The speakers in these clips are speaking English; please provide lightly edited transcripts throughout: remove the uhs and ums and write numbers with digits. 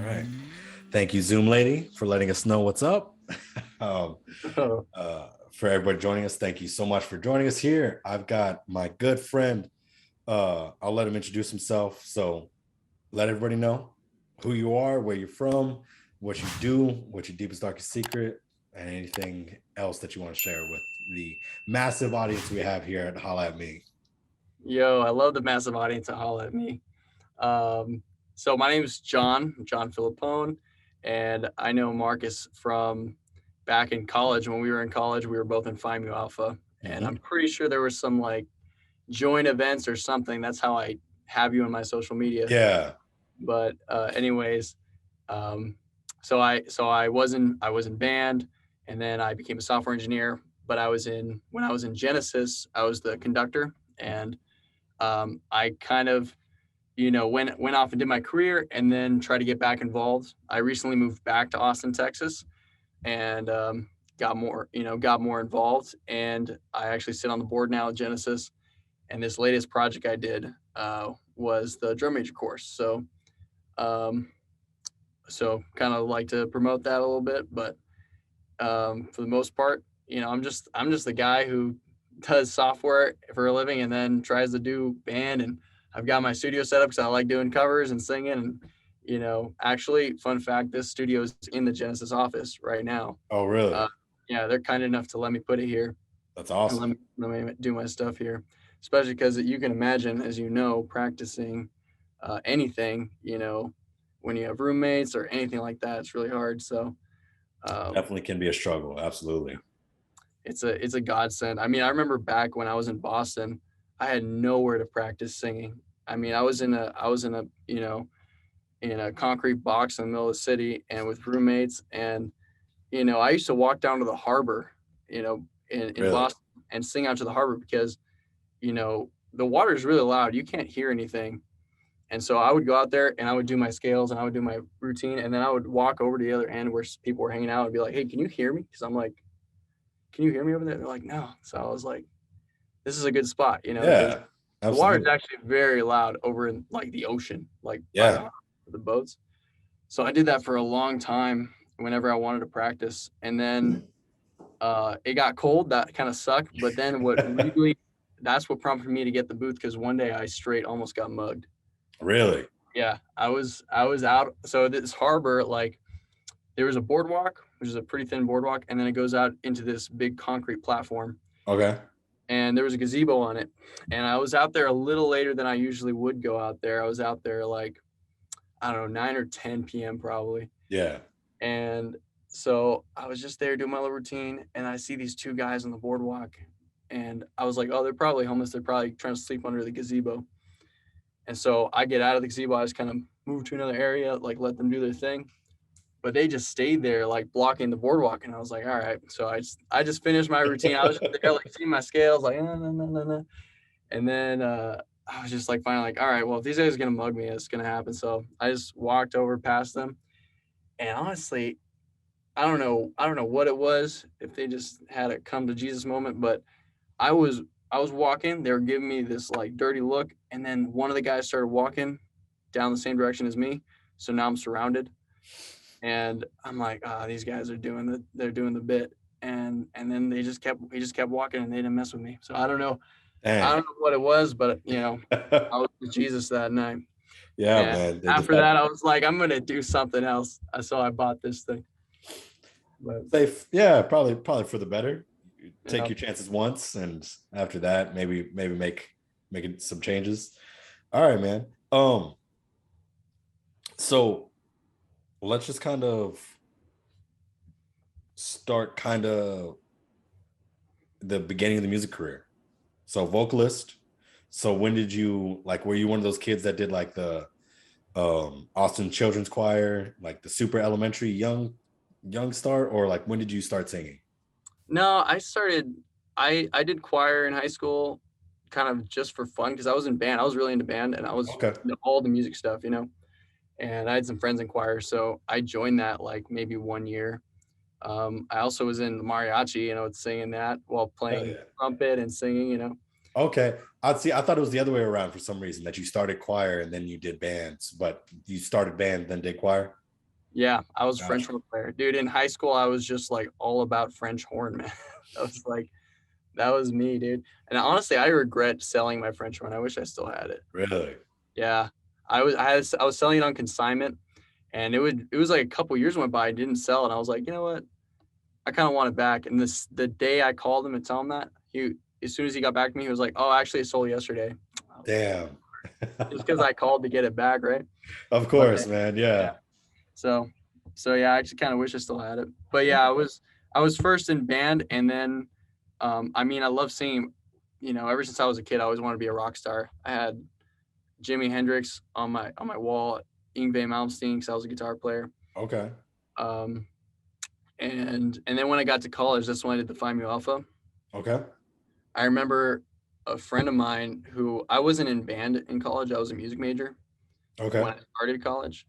right. Thank you, Zoom lady, for letting us know what's up. For everybody joining us, thank you so much for joining us here. I've got my good friend. I'll let him introduce himself. So let everybody know who you are, where you're from, what you do, what's your deepest, darkest secret, and anything else that you want to share with the massive audience we have here at Holla at Me. Yo, I love the massive audience at Holla at Me. So my name is John Filippone, and I know Markus from back in college. When we were in college, we were both in Phi Mu Alpha, and I'm pretty sure there was some like joint events or something. That's how I have you on my social media. Yeah. But anyways, so I was in band, and then I became a software engineer. But when I was in Genesis, I was the conductor, and I kind of, went off and did my career, and then tried to get back involved. I recently moved back to Austin, Texas, and got more involved. And I actually sit on the board now at Genesis. And this latest project I did was the drum major course. So kind of like to promote that a little bit, but for the most part, I'm just the guy who does software for a living and then tries to do band. And I've got my studio set up because I like doing covers and singing. And actually, fun fact, this studio is in the Genesis office right now. Oh, really? Yeah, they're kind enough to let me put it here. That's awesome. Let me do my stuff here, especially because you can imagine, as practicing anything, when you have roommates or anything like that, it's really hard. So definitely can be a struggle. Absolutely. It's a godsend. I mean, I remember back when I was in Boston, I had nowhere to practice singing. I mean, I was in a in a concrete box in the middle of the city and with roommates. And, I used to walk down to the harbor, in really? Boston and sing out to the harbor because, the water is really loud. You can't hear anything. And so I would go out there and I would do my scales and I would do my routine. And then I would walk over to the other end where people were hanging out and be like, hey, can you hear me? Because I'm like, can you hear me over there? They're like, no. So I was like, this is a good spot, Yeah. The water is actually very loud over in like the ocean, like the boats. So I did that for a long time whenever I wanted to practice. And then it got cold. That kind of sucked. But then that's what prompted me to get the booth, because one day I straight almost got mugged. Really? Yeah. I was out. So this harbor, like there was a boardwalk, which is a pretty thin boardwalk. And then it goes out into this big concrete platform. Okay. And there was a gazebo on it. And I was out there a little later than I usually would go out there. I was out there like, I don't know, 9 or 10 p.m. probably. Yeah. And so I was just there doing my little routine, and I see these two guys on the boardwalk. And I was like, oh, they're probably homeless. They're probably trying to sleep under the gazebo. And so I get out of the gazebo. I just kind of move to another area, like let them do their thing. But they just stayed there, like blocking the boardwalk. And I was like, all right. So I just finished my routine. I was just there, like seeing my scales, like, no. And then I was just like, finally, like, all right, well, if these guys are going to mug me, it's going to happen. So I just walked over past them. And honestly, I don't know what it was, if they just had a come to Jesus moment, but I was walking, they were giving me this like dirty look. And then one of the guys started walking down the same direction as me. So now I'm surrounded. And I'm like, these guys are doing the bit. And then he just kept walking, and they didn't mess with me. So I don't know. Dang. I don't know what it was, but I was with Jesus that night. Yeah, and man. After that, I was like, I'm gonna do something else. So I bought this thing. But probably for the better. Take your chances once, and after that, maybe make some changes. All right, man. So let's just kind of start the beginning of the music career. So vocalist. So when did you, like, were you one of those kids that did like the Austin Children's Choir, like the super elementary young start, or like when did you start singing? No, I did choir in high school, kind of just for fun, because I was in band. I was really into band, and I was into all the music stuff, and I had some friends in choir, so I joined that like maybe 1 year. I also was in the mariachi, singing that while Hell playing yeah. trumpet and singing. Okay. I thought it was the other way around for some reason, that you started choir and then you did bands, but you started band, then did choir. Yeah, I was a French Gotcha. horn player. Dude, in high school, I was just like all about French horn, man. That was like, that was me, dude. And honestly, I regret selling my French horn. I wish I still had it. Really? Yeah. I was selling it on consignment, and it was like a couple years went by, I didn't sell, and I was like, you know what? I kind of want it back. And the day I called him and tell him that, as soon as he got back to me, he was like, oh, actually it sold yesterday. I was like, Damn. just because I called to get it back, right? Of But course, man. yeah. Yeah. So yeah, I actually kind of wish I still had it. But yeah, I was first in band, and then I mean, I love singing. Ever since I was a kid, I always wanted to be a rock star. I had Jimi Hendrix on my wall, Yngwie Malmsteen, because I was a guitar player. Okay. Um, and then when I got to college, that's when I did the Phi Mu Alpha. Okay. I remember a friend of mine who I wasn't in band in college. I was a music major Okay. when I started college,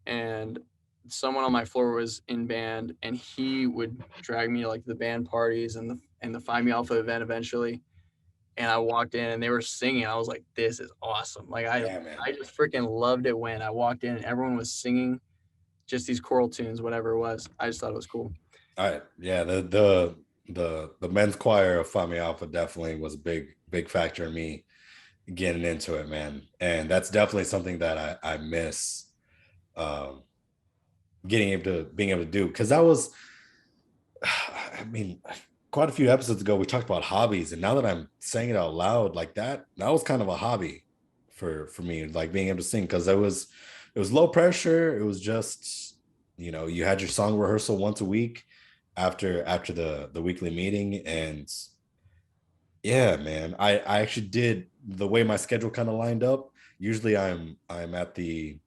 and someone on my floor was in band, and he would drag me to like the band parties and the Phi Mu Alpha event eventually. And I walked in and they were singing. I was like, this is awesome. Like I Yeah, man. I just freaking loved it when I walked in and everyone was singing just these choral tunes, whatever it was. I just thought it was cool. All right. Yeah, the men's choir of Fami Alpha definitely was a big factor in me getting into it, man. And that's definitely something that I miss, um being able to do, because that was I mean, quite a few episodes ago we talked about hobbies, and now that I'm saying it out loud like that was kind of a hobby for me, like being able to sing, because it was low pressure. It was just, you had your song rehearsal once a week after the weekly meeting. And yeah, man, I actually did, the way my schedule kind of lined up. Usually I'm at the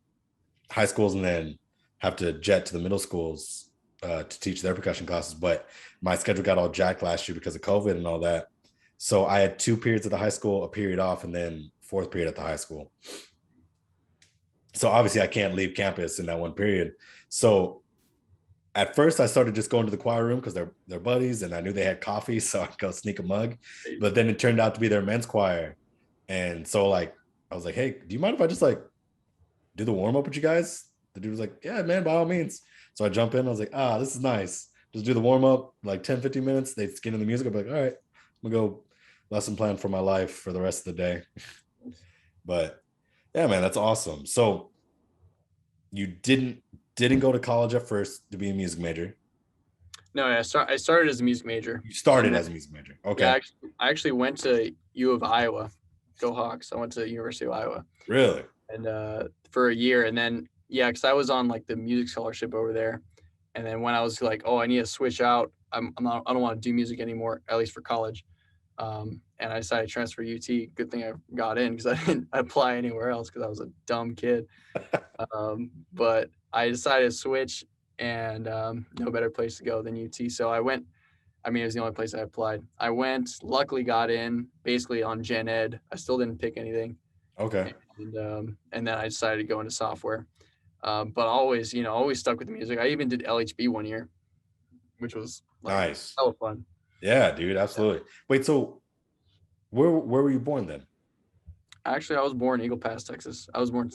high schools and then have to jet to the middle schools to teach their percussion classes. But my schedule got all jacked last year because of COVID and all that. So I had 2 periods at the high school, a period off, and then fourth period at the high school. So obviously I can't leave campus in that one period. So at first I started just going to the choir room because they're buddies, and I knew they had coffee, so I'd go sneak a mug. But then it turned out to be their men's choir. And so like I was like, hey, do you mind if I just like do the warm up with you guys? The dude was like, yeah, man, by all means. So I jump in. I was like, this is nice. Just do the warm up, like 10, 15 minutes. They get in the music. I'm like, all right, I'm gonna go lesson plan for my life for the rest of the day. But yeah, man, that's awesome. So you didn't go to college at first to be a music major. No, I started as a music major. You started And then, as a music major. yeah, Okay. I actually went to U of Iowa. Go Hawks. I went to the University of Iowa. Really? And for a year, and then yeah, because I was on like the music scholarship over there, and then when I was like, oh, I need to switch out, I don't want to do music anymore, at least for college, and I decided to transfer to UT. Good thing I got in because I didn't apply anywhere else because I was a dumb kid. But I decided to switch, and no better place to go than UT. So I went. I mean, it was the only place I applied. I went, luckily got in, basically on gen ed. I still didn't pick anything. Okay. And then I decided to go into software. But always stuck with music. I even did LHB 1 year, which was like Nice. hella fun. Yeah, dude, absolutely. Wait, so where were you born then? Actually, I was born in Eagle Pass, Texas. I was born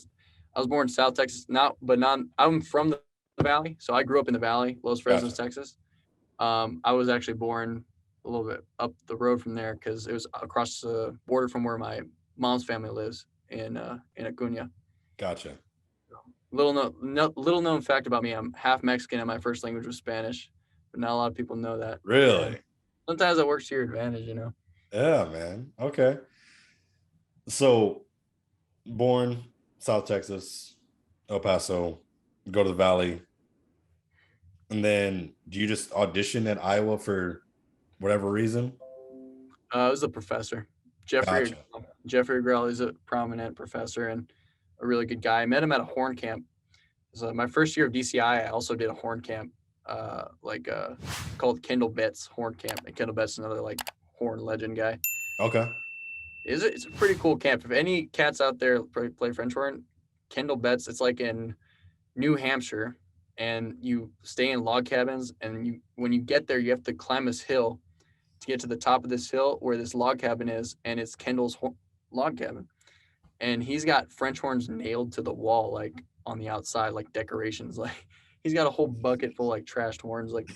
in South Texas. I'm from the Valley, so I grew up in the Valley, Los Fresnos, Gotcha. Texas. I was actually born a little bit up the road from there because it was across the border from where my mom's family lives in Acuna. Gotcha. Little known fact about me: I'm half Mexican, and my first language was Spanish. But not a lot of people know that. And Really? sometimes that works to your advantage. Yeah, man. Okay. So born South Texas, El Paso, go to the Valley, and then do you just audition at Iowa for whatever reason? It was a professor, Jeffrey. Gotcha. Jeffrey Grell is a prominent professor and a really good guy. I met him at a horn camp. So my first year of DCI, I also did a horn camp, called Kendall Betts Horn Camp. And Kendall Betts is another like horn legend guy. Okay. It's a pretty cool camp. If any cats out there play French horn, Kendall Betts, it's like in New Hampshire, and you stay in log cabins. And when you get there, you have to climb this hill to get to the top of this hill where this log cabin is, and it's Kendall's log cabin. And he's got French horns nailed to the wall, like on the outside, like decorations. Like he's got a whole bucket full of, like trashed horns, like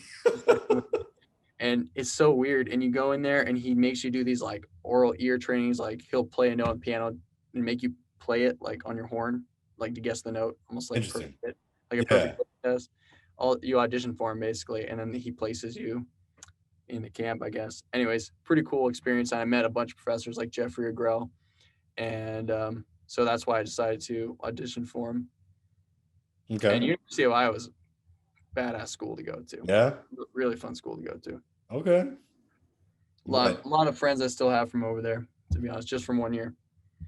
and it's so weird. And you go in there and he makes you do these like oral ear trainings. Like he'll play a note on piano and make you play it like on your horn, like to guess the note, almost like perfect Interesting. fit, like a Yeah. perfect test. All you audition for him basically, and then he places you in the camp, I guess. Anyways, pretty cool experience. And I met a bunch of professors like Jeffrey Agrell, and so that's why I decided to audition for him. And Okay. University of Iowa was a badass school to go to. Yeah. Really fun school to go to. Okay. A But lot of friends I still have from over there, to be honest, just from 1 year.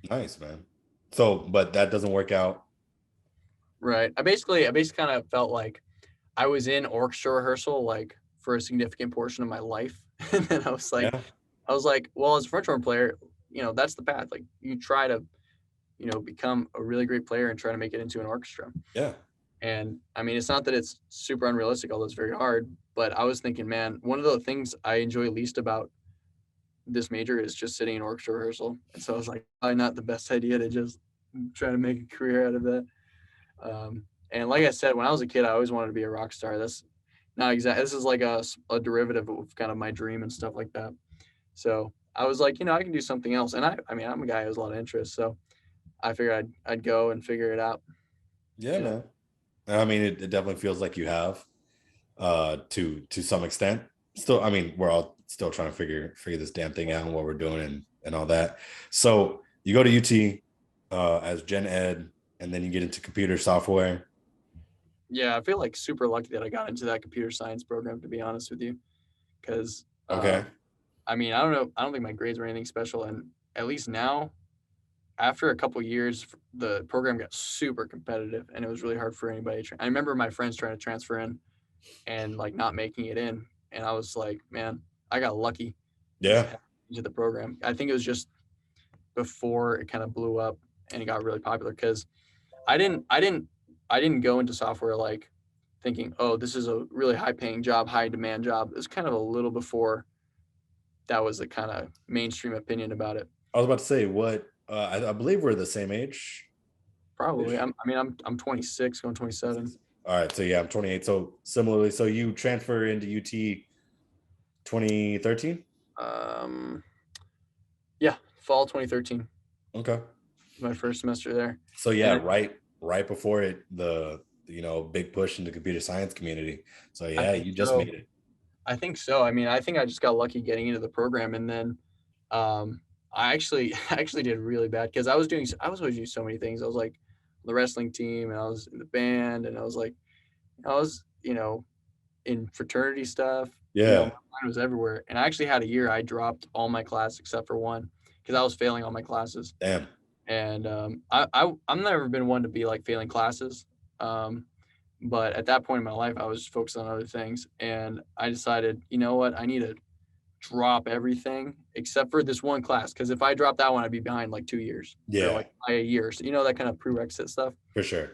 nice, man. So, but that doesn't work out. Right. I basically kind of felt like I was in orchestra rehearsal like for a significant portion of my life. And then Yeah. I was like, well, as a French horn player, that's the path. Like you try to, become a really great player and try to make it into an orchestra. Yeah. And I mean, it's not that it's super unrealistic, although it's very hard, but I was thinking, man, one of the things I enjoy least about this major is just sitting in orchestra rehearsal. And so I was like, probably not the best idea to just try to make a career out of that. And like I said, when I was a kid, I always wanted to be a rock star. That's not exactly, this is like a derivative of kind of my dream and stuff like that. So I was like, I can do something else. And I mean, I'm a guy who has a lot of interest. So I figured I'd go and figure it out. Yeah, man. I mean, it definitely feels like you have, to some extent. Still, I mean, we're all still trying to figure this damn thing out and what we're doing and all that. So you go to UT as gen ed, and then you get into computer software. Yeah, I feel like super lucky that I got into that computer science program, to be honest with you, because Okay. I mean, I don't know, I don't think my grades were anything special, and at least now, after a couple years, the program got super competitive, and it was really hard for anybody. I remember my friends trying to transfer in and like not making it in, and I was like, man, I got lucky just Yeah. into the program. I think it was just before it kind of blew up and it got really popular because I didn't I didn't I didn't go into software like thinking, oh, this is a really high paying job, high demand job. It was kind of a little before that was the kind of mainstream opinion about it. I was about to say what I believe we're the same age. Probably. Ish. I'm 26, going 27. All right. So yeah, I'm 28. So similarly, so you transfer into UT 2013? Um, yeah, fall 2013, Okay. my first semester there. So And yeah, then right before it, the big push in the computer science community. So I yeah, think you just so. made it. I think so. I mean, I think I just got lucky getting into the program, and then I actually I actually did really bad because I was always doing so many things. I was like on the wrestling team, and I was in the band, and I was in fraternity stuff. Yeah. My mind was everywhere, and I actually had a year I dropped all my classes except for one because I was failing all my classes. Damn. And I'm never been one to be like failing classes. Um, but at that point in my life, I was focused on other things, and I decided, you know what, I need to drop everything except for this one class because if I dropped that one, I'd be behind like 2 years or Yeah, like by a year. So that kind of prerequisite stuff. for sure.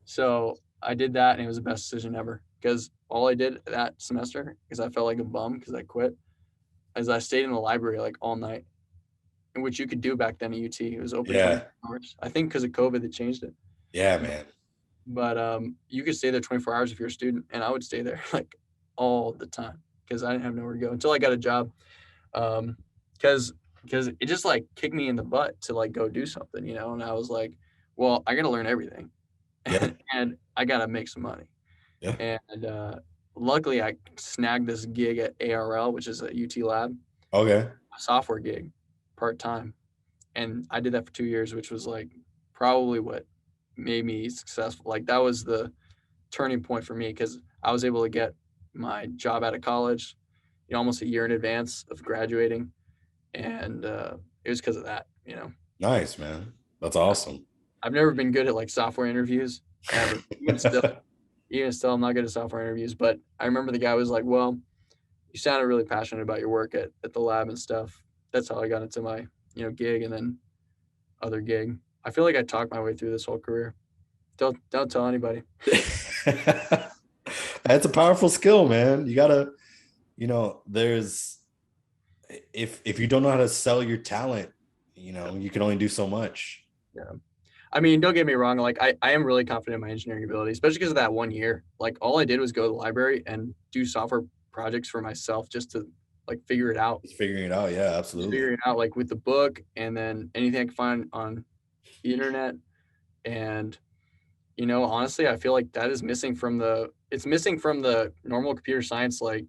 So I did that, and it was the best decision ever because all I did that semester, because I felt like a bum because I quit, is I stayed in the library like all night, in which you could do back then at UT. It was open Yeah. 24 hours. I think because of COVID, they changed it. Yeah, man. But you could stay there 24 hours if you're a student, and I would stay there like all the time because I didn't have nowhere to go until I got a job. Because it just like kicked me in the butt to like go do something, and I was like, well, I got to learn everything, Yeah. and I got to make some money. Yeah. And luckily, I snagged this gig at ARL, which is a UT lab, Okay. a software gig, part time, and I did that for 2 years, which was like probably what made me successful. Like that was the turning point for me because I was able to get my job out of college, almost a year in advance of graduating, and it was because of that. Nice, man. That's awesome. I've never been good at like software interviews ever. Even still, I'm not good at software interviews. But I remember the guy was like, "Well, you sounded really passionate about your work at the lab and stuff." That's how I got into my gig and then other gig. I feel like I talked my way through this whole career. Don't tell anybody. That's a powerful skill, man. You gotta, there's if you don't know how to sell your talent, you can only do so much. Yeah. I mean, don't get me wrong. Like, I am really confident in my engineering ability, especially because of that 1 year. Like, all I did was go to the library and do software projects for myself just to like figure it out. Just figuring it out. Yeah, Just absolutely. figuring it out like with the book and then anything I can find on the internet. And honestly, I feel like that is missing from the normal computer science like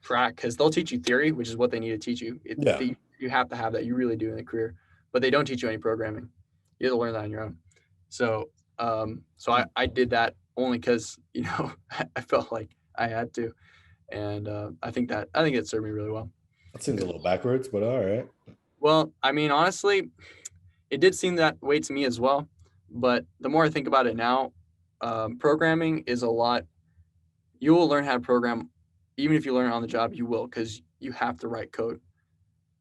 track because they'll teach you theory, which is what they need to teach you. Yeah. You have to have that. You really do in a career, but they don't teach you any programming. You have to learn that on your own. So, I did that only because I felt like I had to, and I think it served me really well. That seems a little backwards, but all right. Well, I mean, honestly, it did seem that way to me as well. But the more I think about it now, programming is a lot. You will learn how to program, even if you learn it on the job. You will because you have to write code.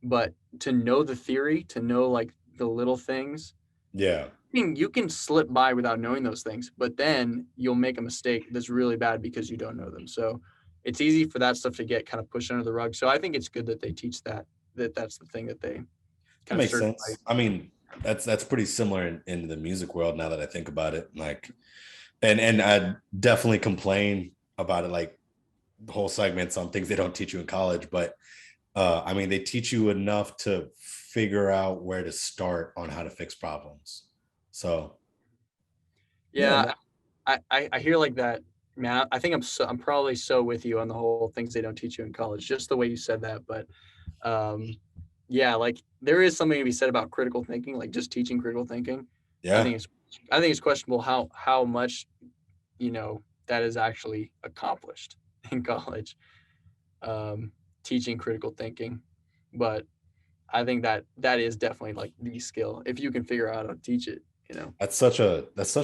But to know the theory, to know like the little things, Yeah. you can slip by without knowing those things. But then you'll make a mistake that's really bad because you don't know them. So it's easy for that stuff to get kind of pushed under the rug. So I think it's good that they teach that's the thing that they That kind of makes certify. sense. I mean, that's pretty similar in the music world now that I think about it. Like, and I definitely complain about it, like whole segments on things they don't teach you in college. But I mean, they teach you enough to figure out where to start on how to fix problems. So yeah, Yeah, I hear like that, man. I think I'm probably so with you on the whole things they don't teach you in college, just the way you said that. But um, yeah, like there is something to be said about critical thinking, like just teaching critical thinking. I yeah, think it's I think it's questionable how much that is actually accomplished in college, teaching critical thinking. But I think that is definitely like the skill if you can figure out how to teach it. that's such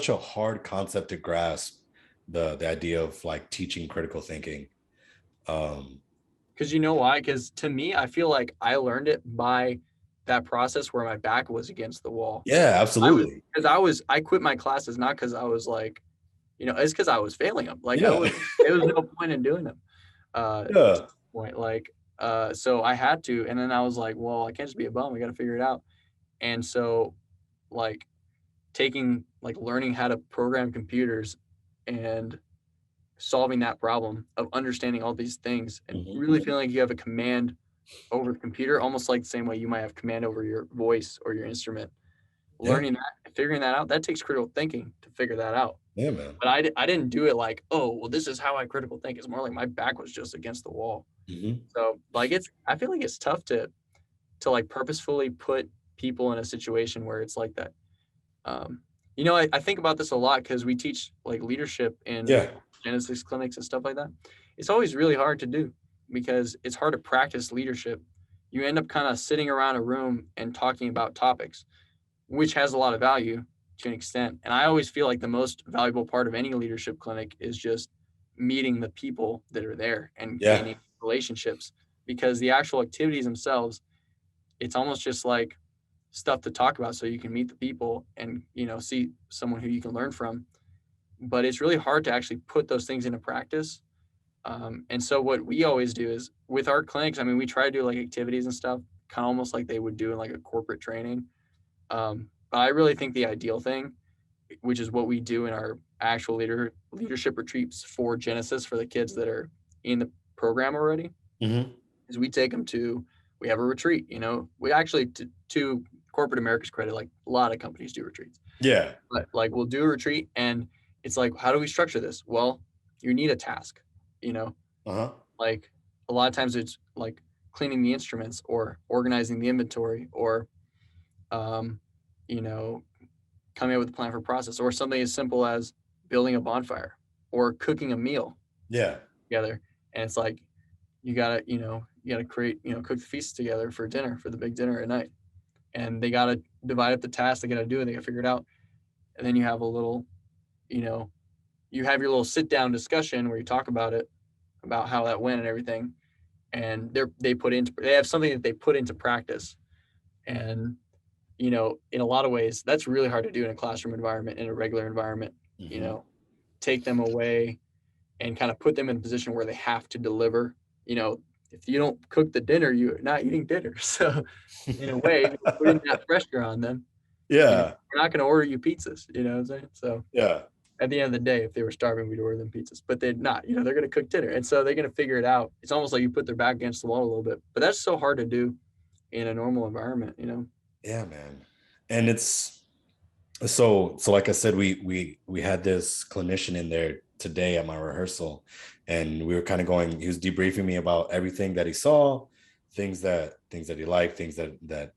a hard concept to grasp. The idea of like teaching critical thinking. Um, Because you know why? Because to me, I feel like I learned it by that process where my back was against the wall. yeah, I was absolutely. because I quit my classes not because I was like, it's because I was failing them. Like Yeah, there was no point in doing them. yeah, Point like so I had to, and then I was like, well, I can't just be a bum. We got to figure it out. And so like learning how to program computers and solving that problem of understanding all these things and mhm, really feeling like you have a command over the computer, almost like the same way you might have command over your voice or your instrument. yeah, Learning that and figuring that out, that takes critical thinking to figure that out. yeah, man. But I didn't do it like, oh, well, this is how I critical think. It's more like my back was just against the wall. Mhm. So like I feel like it's tough to like purposefully put people in a situation where it's like that. Um, I think about this a lot because we teach like leadership in Yeah, Genesis clinics and stuff like that. It's always really hard to do because it's hard to practice leadership. You end up kind of sitting around a room and talking about topics, which has a lot of value to an extent. And I always feel like the most valuable part of any leadership clinic is just meeting the people that are there and yeah, gaining relationships because the actual activities themselves, it's almost just like stuff to talk about so you can meet the people and see someone who you can learn from, but it's really hard to actually put those things into practice. And so what we always do is with our clinics, I mean, we try to do like activities and stuff kind of almost like they would do in like a corporate training. But I really think the ideal thing, which is what we do in our actual leadership retreats for Genesis for the kids that are in the program already, mhm, is we have a retreat. We actually to corporate America's credit, like a lot of companies do retreats, yeah, but like we'll do a retreat and it's like, how do we structure this? Well, you need a task, you know, uh-huh, like a lot of times it's like cleaning the instruments or organizing the inventory or, um, you know, coming up with a plan for process or something as simple as building a bonfire or cooking a meal yeah, together. And it's like, you gotta create, cook the feast together for dinner, for the big dinner at night. And they gotta divide up the tasks, they gotta do it, they gotta figure it out. And then you have a little, you know, you have your little sit down discussion where you talk about it, about how that went and everything. And they have something that they put into practice. And, in a lot of ways, that's really hard to do in a classroom environment, in a regular environment, Mm-hmm. take them away and kind of put them in a position where they have to deliver. If you don't cook the dinner, you're not eating dinner. So in a way, you're putting that pressure on them. Yeah. We're not going to order you pizzas. You know what I'm saying? So Yeah. at the end of the day, if they were starving, we'd order them pizzas, but they're not. They're going to cook dinner, and so they're going to figure it out. It's almost like you put their back against the wall a little bit, but that's so hard to do in a normal environment. Yeah, man. And it's so like I said, we had this clinician in there today at my rehearsal, and we were kind of going, he was debriefing me about everything that he saw, things that he liked, things that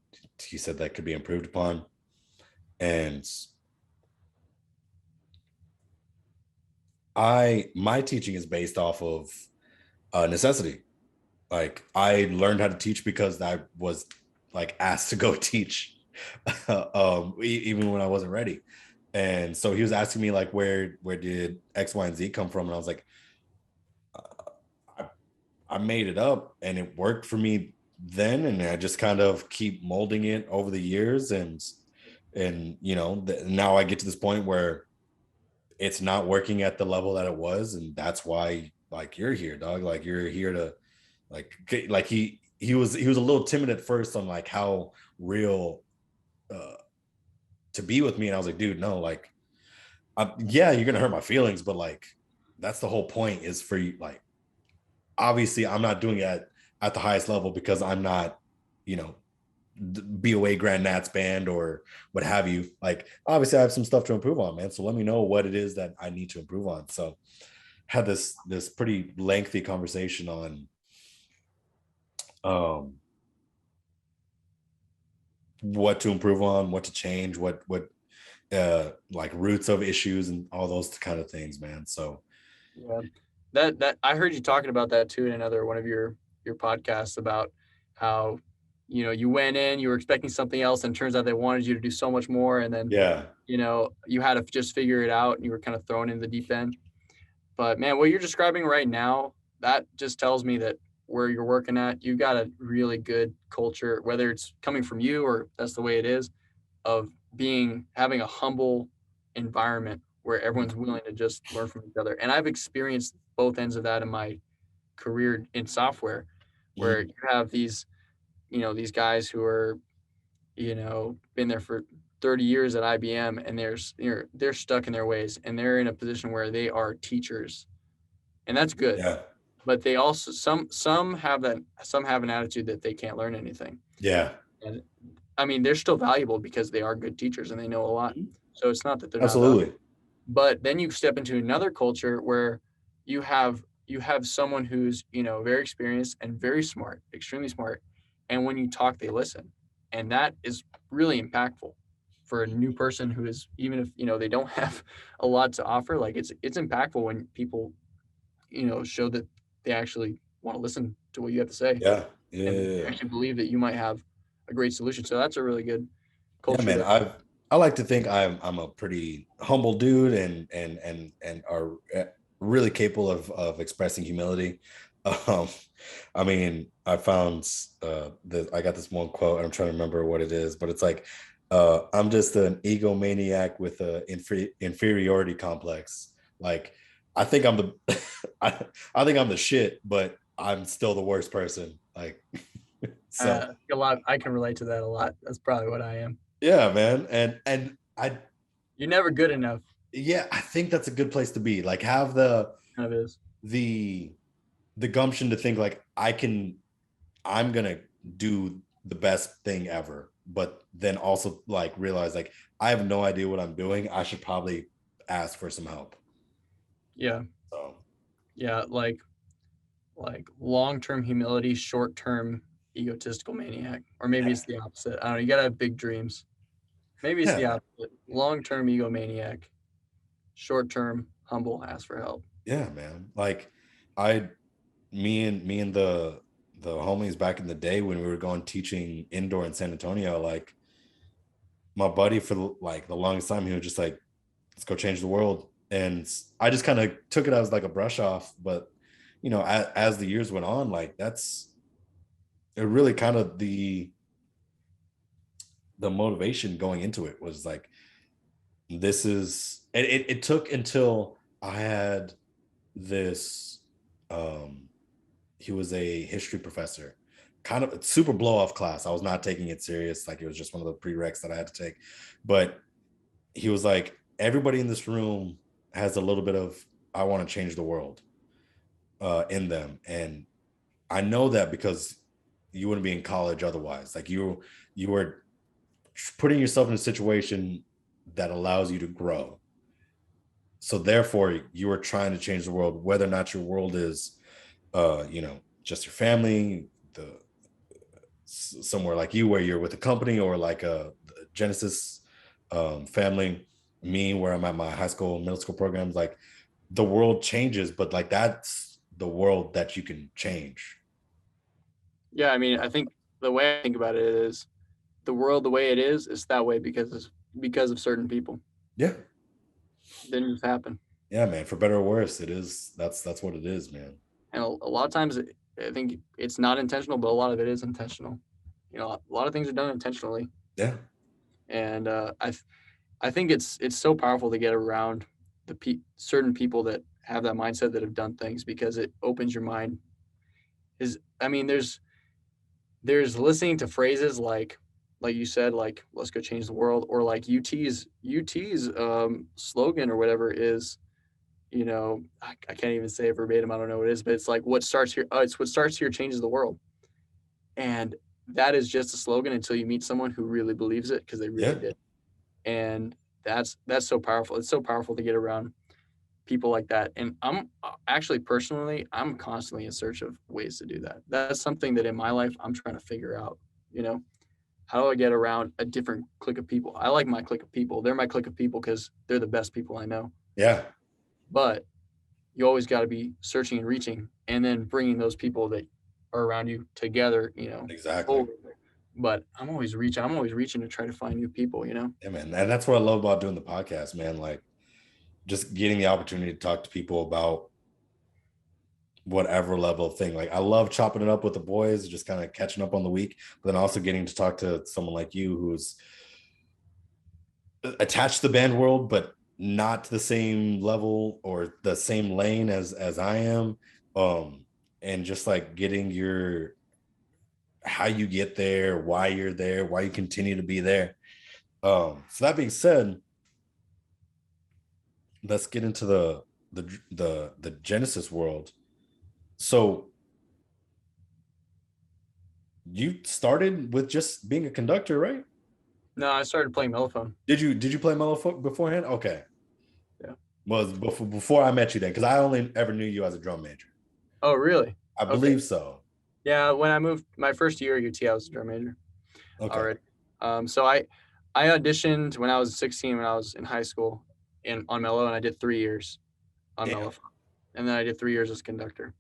he said that could be improved upon. And my teaching is based off of necessity. Like I learned how to teach because I was like asked to go teach, even when I wasn't ready. And so he was asking me like, where did X, Y, and Z come from? And I was like, I, I made it up, and it worked for me then, and I just kind of keep molding it over the years, and now I get to this point where it's not working at the level that it was, and that's why like you're here, dog. Like you're here to like he was a little timid at first on like how real uh to be with me, and I was like, dude, no, like yeah, you're gonna hurt my feelings, but like that's the whole point, is for you. Like obviously I'm not doing it at the highest level because I'm not, you know BOA Grand Nats band or what have you. Like obviously I have some stuff to improve on, man, so let me know what it is that I need to improve on. So had this pretty lengthy conversation on um what to improve on, what to change, what like roots of issues and all those kind of things, man. So Yeah. That I heard you talking about that too in another one of your podcasts about how you went in, you were expecting something else, and it turns out they wanted you to do so much more, and then yeah, you had to just figure it out, and you were kind of thrown in the deep end. But man, what you're describing right now, that just tells me that where you're working at, you've got a really good culture, whether it's coming from you or that's the way it is, of having a humble environment where everyone's willing to just learn from each other. And I've experienced both ends of that in my career in software, where mm, you have these guys who are, been there for 30 years at IBM, and they're stuck in their ways, and they're in a position where they are teachers, and that's good. yeah, But they also some have an attitude that they can't learn anything. yeah, And I mean, they're still valuable because they are good teachers and they know a lot. So it's not that they're not valuable. absolutely, But then you step into another culture where you have someone who's, very experienced and very smart, extremely smart. And when you talk, they listen. And that is really impactful for a new person who is, even if, they don't have a lot to offer, like it's impactful when people, show that they actually want to listen to what you have to say yeah, yeah, and yeah, actually believe that you might have a great solution. So that's a really good yeah, culture man. to. I like to think I'm a pretty humble dude, and are really capable of expressing humility. Um, I mean, I found I got this one quote, and I'm trying to remember what it is, but it's like, I'm just an egomaniac with a inferiority complex. Like, I think I'm the, I think I'm the shit, but I'm still the worst person. Like, so A lot. I can relate to that a lot. That's probably what I am. yeah, man, and I You're never good enough. yeah, I think that's a good place to be. Like, have the Kind of is. the the gumption to think like I'm gonna do the best thing ever, but then also like realize like I have no idea what I'm doing. I should probably ask for some help. Yeah. So Yeah. Like long term humility, short term egotistical maniac, or maybe it's the opposite. I don't know. You gotta have big dreams. Maybe it's the yeah, opposite. Long term egomaniac, short term humble, ask for help. yeah, man. Like I me and the homies back in the day when we were going teaching indoor in San Antonio, like my buddy for like the longest time, he was just like, let's go change the world. And I just kind of took it as like a brush off. But, as the years went on, like that's it really kind of the motivation going into it was like, this is it took until I had this he was a history professor, kind of super blow off class. I was not taking it serious, like it was just one of the prereqs that I had to take. But he was like, everybody in this room has a little bit of I want to change the world in them. And I know that because you wouldn't be in college otherwise. Like you were putting yourself in a situation that allows you to grow. So therefore, you are trying to change the world, whether or not your world is, just your family, the somewhere like you where you're with a company, or like a Genesis family, me where I'm at my high school, middle school programs. Like the world changes, but like that's the world that you can change. Yeah, I mean, I think the way I think about it is the world the way it is that way because of certain people. Yeah, It didn't just happen. yeah, man. For better or worse, it is. That's what it is, man. And a lot of times I think it's not intentional, but a lot of it is intentional. You know, a lot of things are done intentionally, Yeah, and I think it's so powerful to get around certain people that have that mindset that have done things because it opens your mind. Is I mean, there's listening to phrases like you said, like let's go change the world, or like UT's slogan or whatever is, I can't even say it verbatim. I don't know what it is, but it's like what starts here. It's what starts here changes the world, and that is just a slogan until you meet someone who really believes it because they really yeah, did, and that's so powerful. It's so powerful to get around people like that. And I'm actually personally, I'm constantly in search of ways to do that. That's something that in my life I'm trying to figure out. You know, how do I get around a different clique of people? I like my clique of people. They're my clique of people because they're the best people I know. yeah, But you always got to be searching and reaching, and then bringing those people that are around you together. exactly. Forward. But I'm always reaching. I'm always reaching to try to find new people. Yeah, man. And that's what I love about doing the podcast, man. Like just getting the opportunity to talk to people about whatever level of thing. Like I love chopping it up with the boys, just kind of catching up on the week, but then also getting to talk to someone like you who's attached to the band world, but not to the same level or the same lane as I am. And just like getting your how you get there, why you're there, why you continue to be there. So that being said, let's get into the Genesis world. So you started with just being a conductor, right? No, I started playing mellophone. Did you play mellophone beforehand? Okay. Yeah. Was before I met you then, because I only ever knew you as a drum major. Oh, really? I Okay. believe so. Yeah, when I moved my first year at UT, I was a drum major Okay. already. So I auditioned when I was 16 when I was in high school on mellow, and I did 3 years on Damn. mellophone, and then I did 3 years as conductor.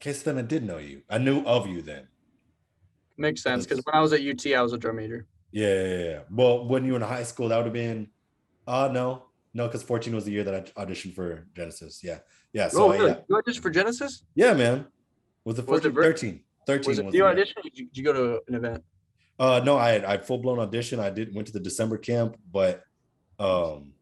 Okay, so then I did know you. I knew of you then. Makes sense because when I was at UT, I was a drum major. Yeah. Well, when you were in high school, that would have been no, because 14 was the year that I auditioned for Genesis. Yeah. So Oh, really? You auditioned for Genesis? yeah, man. Was it Was it 14? 13. 13 was you the year. audition? Or did you go to an event? No, I had full blown audition. I went to the December camp, but um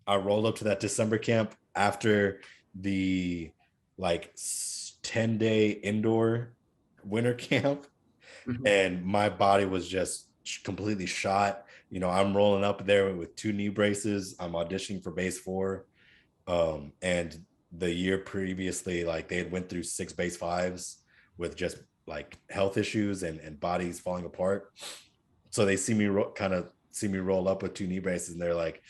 I rolled up to that December camp after the like 10-day indoor winter camp, Mhm. and my body was just completely shot. I'm rolling up there with 2 knee braces. I'm auditioning for bass 4. And the year previously, like they had went through 6 bass 5s with just like health issues and bodies falling apart. So they kind of see me roll up with 2 knee braces, and they're like,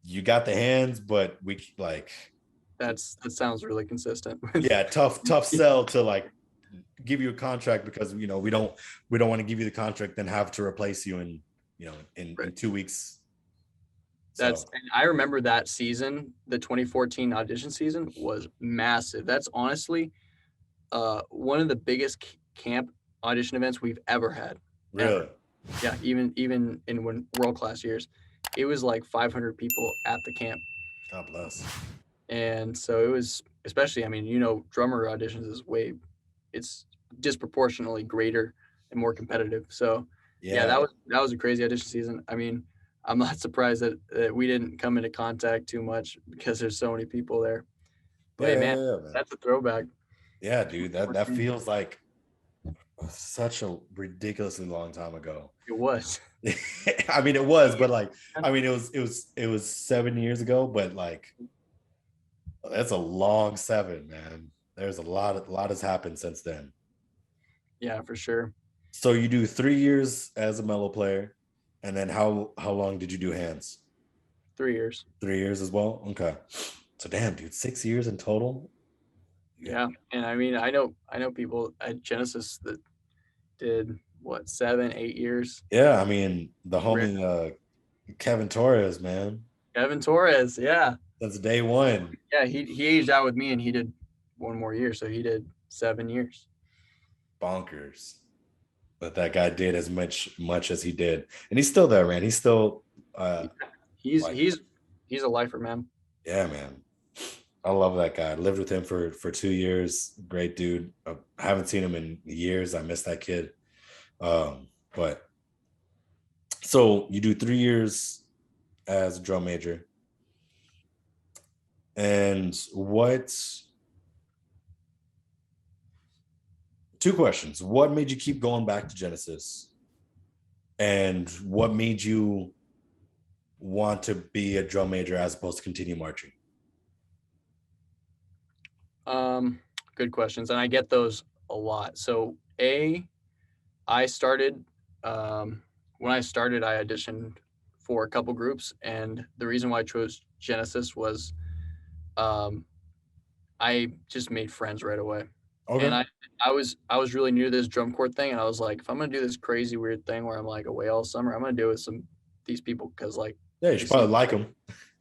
you got the hands, but we like, That sounds really consistent. yeah, tough sell to like give you a contract, because we don't want to give you the contract then have to replace you in Right. 2 weeks. And So I remember that season, the 2014 audition season was massive. That's honestly one of the biggest camp audition events we've ever had. really, Ever. Yeah, even in world class years. It was like 500 people at the camp. God bless. And so it was, especially, I mean, drummer auditions it's disproportionately greater and more competitive. So Yeah, Yeah, that was a crazy audition season. I mean, I'm not surprised that we didn't come into contact too much because there's so many people there. yeah, But yeah, man, yeah, man. that's a throwback. Yeah, dude, that feels like such a ridiculously long time ago. It was. I mean, it was, but like, I mean, it was 7 years ago, but like, that's a long seven, man. There's a lot has happened since then. Yeah, for sure. So you do 3 years as a mellow player, and then how long did you do hands? 3 years. 3 years as well. Okay. So damn, dude, 6 years in total. Yeah. Yeah, and I mean, I know people at Genesis that did what 7, 8 years. Yeah, I mean the Rare. homie Kevin Torres, man. Kevin Torres, yeah, That's day one. yeah. He aged out with me, and he did one more year, so he did 7 years. Bonkers. But that guy did as much as he did. And he's still there, man. He's still He's like, he's he's a lifer, man. yeah, man. I love that guy. I lived with him for 2 years. Great dude. I haven't seen him in years. I miss that kid. But so you do 3 years as a drum major. And two questions. What made you keep going back to Genesis? And what made you want to be a drum major as opposed to continue marching? Good questions, and I get those a lot. So, I started when I started, I auditioned for a couple groups, and the reason why I chose Genesis was um, I just made friends right away, and Okay. I was really new to this drum corps thing, and I was like, if I'm gonna do this crazy weird thing where I'm like away all summer, I'm gonna do it with these people because like Yeah, you they should seem probably like him.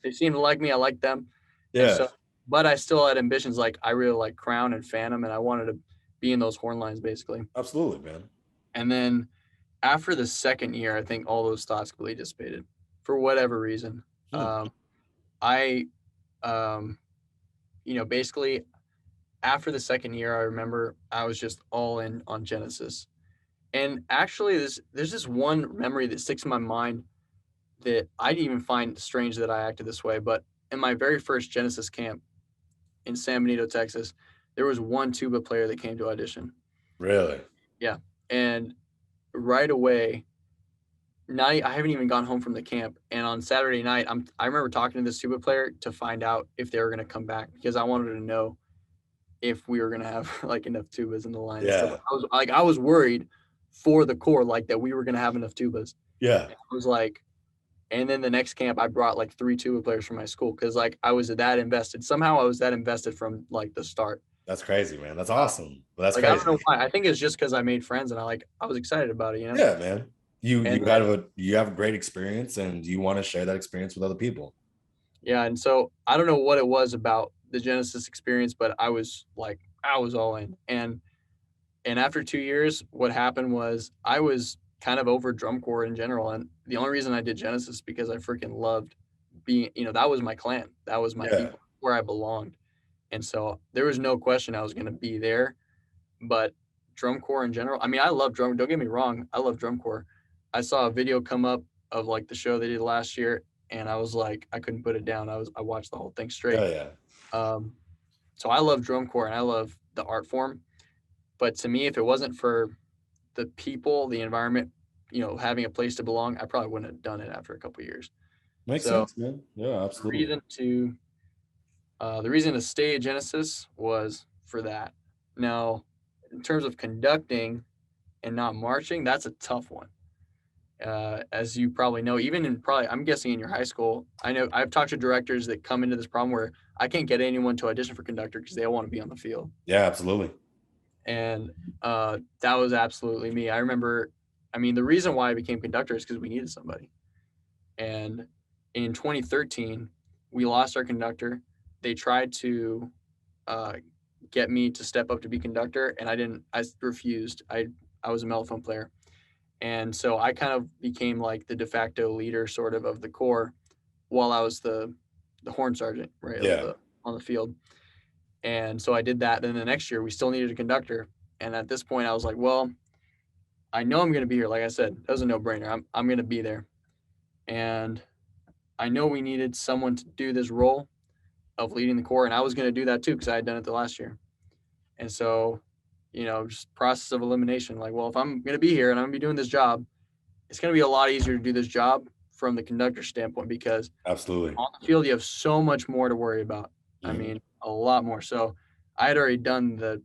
they seem to like me, I like them, and Yeah, so but I still had ambitions. Like I really like Crown and Phantom, and I wanted to be in those horn lines basically. absolutely, man. And then after the second year, I think all those thoughts completely dissipated for whatever reason. Hmm. I, basically after the second year, I remember I was just all in on Genesis. And actually, there's this one memory that sticks in my mind that I didn't even find strange that I acted this way. But in my very first Genesis camp in San Benito, Texas, there was one tuba player that came to audition. Really? Yeah, and right away, I haven't even gone home from the camp, and on Saturday night, I remember talking to this tuba player to find out if they were gonna come back because I wanted to know if we were gonna have like enough tubas in the line and stuff. Yeah. I was worried for the core, like that we were gonna have enough tubas. Yeah. I was like, and then the next camp, I brought like 3 tuba players from my school because like I was that invested. Somehow I was that invested from like the start. That's crazy, man. That's Uh, awesome. Well, that's like I don't know crazy. why. I think it's just because I made friends and I was excited about it. Yeah, man. You And you have a great experience and you want to share that experience with other people. yeah, and so I don't know what it was about the Genesis experience, but I was all in. And after 2 years, what happened was I was kind of over drum corps in general. And the only reason I did Genesis because I freaking loved being, that was my clan. That was my Yeah. people where I belonged. And so there was no question I was gonna be there. But drum corps in general, I mean, I love drum, don't get me wrong, I love drum corps. I saw a video come up of like the show they did last year, and I was like, I couldn't put it down. I watched the whole thing straight. Yeah, yeah. Um, so I love drum corps and I love the art form. But to me, if it wasn't for the people, the environment, having a place to belong, I probably wouldn't have done it after a couple of years. Makes So sense, man. Yeah, the absolutely. reason to the reason to stay at Genesis was for that. Now, in terms of conducting and not marching, that's a tough one. As you probably know, even I'm guessing in your high school, I know I've talked to directors that come into this problem where I can't get anyone to audition for conductor because they all want to be on the field. Yeah, absolutely. And that was absolutely me. I remember, I mean, the reason why I became conductor is because we needed somebody. And in 2013, we lost our conductor. They tried to uh, get me to step up to be conductor, and I didn't. I refused. I was a mellophone player, and so I kind of became like the de facto leader, sort of the corps, while I was the horn sergeant, right, Yeah. on the field. And so I did that. Then the next year, we still needed a conductor, and at this point, I was like, well, I know I'm going to be here. Like I said, that was a no-brainer. I'm going to be there. And I know we needed someone to do this role of leading the corps, and I was going to do that too because I had done it the last year. And so, just process of elimination. Like, well, if I'm going to be here and I'm going to be doing this job, it's going to be a lot easier to do this job from the conductor standpoint because Absolutely. on the field you have so much more to worry about. I mean, a lot more. So I had already done the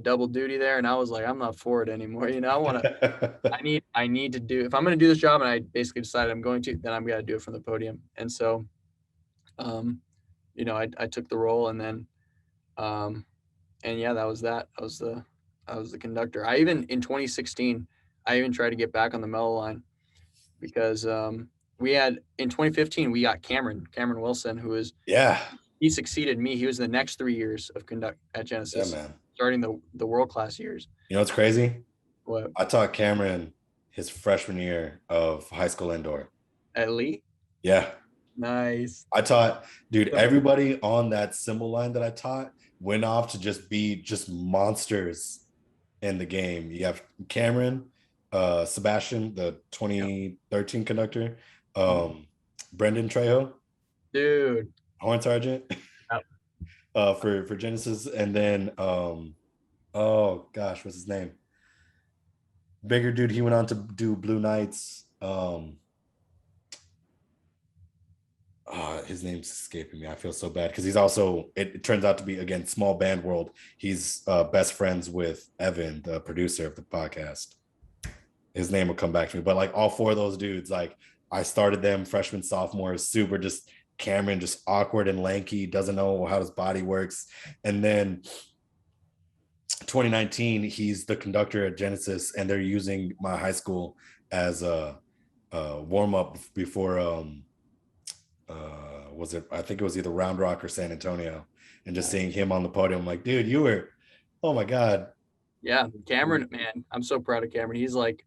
double duty there, and I was like, I'm not for it anymore. I need to do, if I'm going to do this job and I basically decided I'm going to, then I'm going to do it from the podium. And so, I took the role, and then, and yeah, that was that. I was the conductor. I even, in 2016, I even tried to get back on the mellow line because, we had, in 2015, we got Cameron Wilson, who is, he succeeded me. He was the next 3 years of conduct at Genesis, man. starting the world-class years. You know what's crazy? What? I taught Cameron his freshman year of high school indoor. At Lee? Yeah. Nice. I taught, dude, everybody on that symbol line that I taught went off to just be just monsters in the game. You have Cameron, Sebastian, the 2013 conductor, Brendan Trejo, dude, horn sergeant, for Genesis, and then oh gosh, what's his name? Bigger dude. He went on to do Blue Knights. His name's escaping me. I feel so bad because he's also, it turns out to be, again, small band world. He's best friends with Evan, the producer of the podcast. His name will come back to me. But like all four of those dudes, like I started them freshman, sophomore, super just Cameron, just awkward and lanky, doesn't know how his body works. And then 2019, he's the conductor at Genesis, and they're using my high school as a warm-up before I think it was either Round Rock or San Antonio, and just seeing him on the podium, I'm like, dude, you were, oh my God. Yeah, Cameron, man, I'm so proud of Cameron. He's like,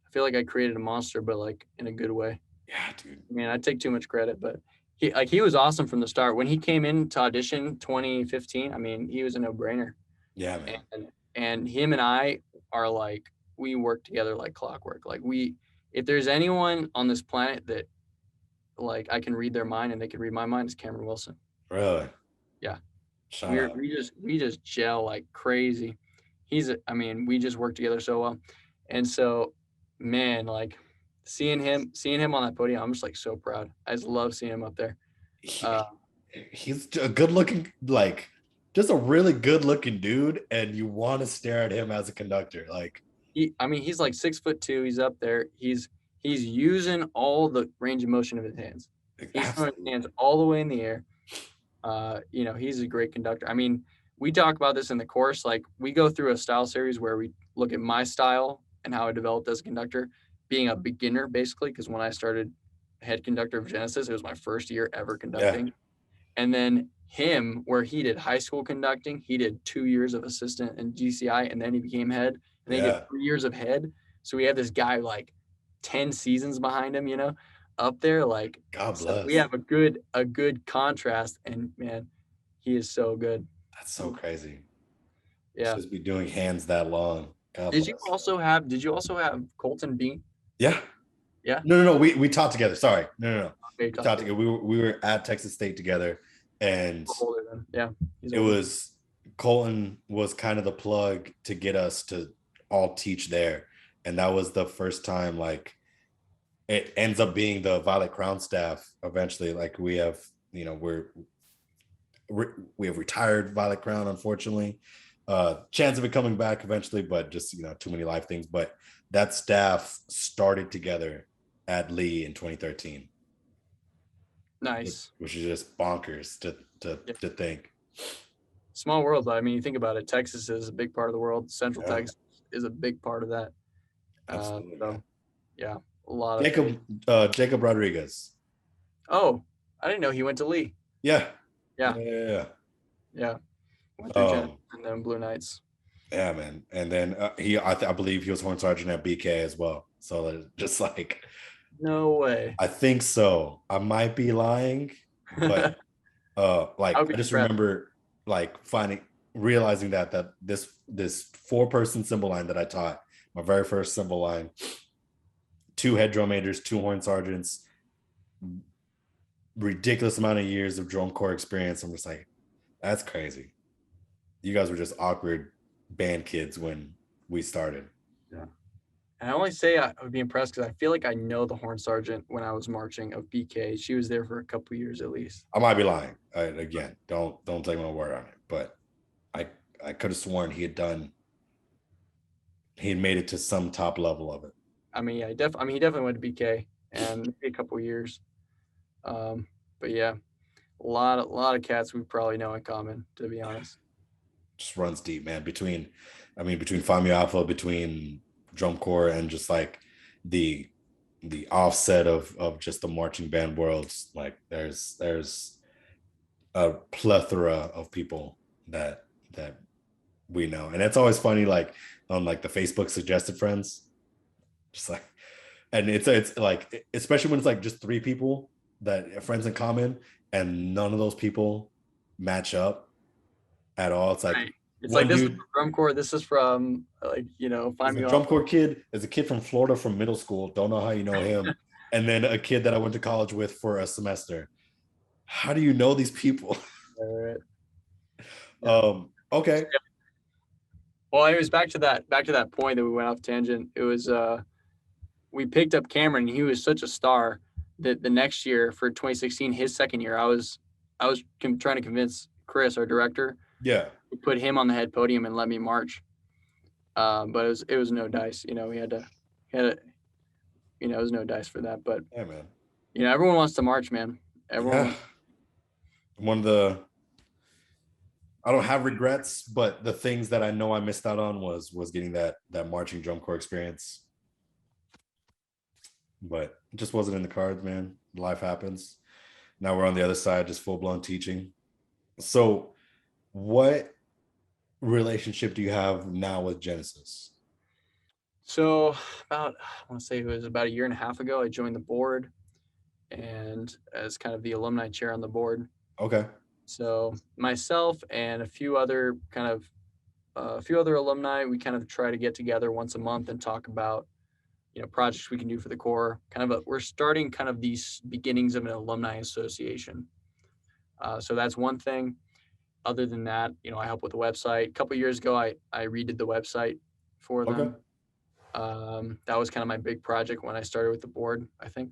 I feel like I created a monster, but like in a good way. Yeah, dude. I mean, I take too much credit, but he was awesome from the start. When he came in to audition 2015, I mean, he was a no-brainer. Yeah, man. And him and I are like, we work together like clockwork. Like if there's anyone on this planet that like I can read their mind and they can read my mind, it's Cameron Wilson. Really? Yeah. We just gel like crazy. We just work together so well. And so, man, like seeing him on that podium, I'm just like so proud. I just love seeing him up there. He's a good looking, like just a really good looking dude, and you want to stare at him as a conductor. Like he's like 6'2". He's up there. He's using all the range of motion of his hands. He's throwing his hands all the way in the air. He's a great conductor. I mean, we talk about this in the course. Like we go through a style series where we look at my style and how I developed as a conductor, being a beginner basically, because when I started head conductor of Genesis, it was my first year ever conducting. Yeah. And then him, where he did high school conducting, he did 2 years of assistant in GCI, and then he became head, and then he did 3 years of head. So we have this guy like 10 seasons behind him, up there. Like, God bless. So we have a good contrast, and man, he is so good. That's so crazy. Yeah, just be doing hands that long. God did bless. you also have Colton B? Yeah. Yeah. No. We taught together. Sorry. No. Okay, we taught together. We were at Texas State together, and yeah, it was Colton was kind of the plug to get us to all teach there, and that was the first time. Like, it ends up being the Violet Crown staff eventually. Like we have, we have retired Violet Crown, unfortunately. Chance of it coming back eventually, but just too many life things. But that staff started together at Lee in 2013. Nice. Which is just bonkers to think. Small world, but I mean, you think about it. Texas is a big part of the world. Central Texas is a big part of that. Absolutely. Yeah, a lot of Jacob Rodriguez. Oh, I didn't know he went to Lee. Yeah. Went through Genesis and then Blue Knights. Yeah, man. And then I believe he was horn sergeant at BK as well. So just like, no way. I think so. I might be lying, but I just remember like realizing that this 4-person symbol line that I taught my very first cymbal line, 2 head drum majors, 2 horn sergeants, ridiculous amount of years of drum corps experience. I'm just like, that's crazy. You guys were just awkward band kids when we started. Yeah. And I only say I would be impressed because I feel like I know the horn sergeant when I was marching of BK. She was there for a couple years at least. I might be lying. Again, don't take my word on it, but I could have sworn he had made it to some top level of it. I mean, yeah, he definitely went to BK and a couple years. But yeah, a lot of cats we probably know in common, to be honest. Just runs deep, man. Between Phi Mu Alpha, between drum corps, and just like the offset of just the marching band worlds, like there's a plethora of people that we know, and it's always funny, like on like the Facebook suggested friends, just like, and it's like, especially when it's like just 3 people that friends in common, and none of those people match up at all. It's like, right. It's like, this is from drum corps, this is from, like, Find Me drum corps kid. There's a kid from Florida from middle school. Don't know how you know him. And then a kid that I went to college with for a semester. How do you know these people? Right. Okay. Yeah. Well, it was back to that point that we went off tangent. It was we picked up Cameron, and he was such a star that the next year for 2016, his second year, I was trying to convince Chris, our director, to put him on the head podium and let me march. But it was no dice. It was no dice for that. But yeah, man. Everyone wants to march, man. Everyone. Yeah. I don't have regrets, but the things that I know I missed out on was getting that marching drum corps experience. But it just wasn't in the cards, man. Life happens. Now we're on the other side, just full-blown teaching. So what relationship do you have now with Genesis? So I want to say it was about a year and a half ago, I joined the board, and as kind of the alumni chair on the board. Okay. So myself and a few other alumni, we kind of try to get together once a month and talk about, projects we can do for the Corps. We're starting kind of these beginnings of an alumni association. So that's one thing. Other than that, I help with the website. A couple of years ago, I redid the website for them. Okay. That was kind of my big project when I started with the board. I think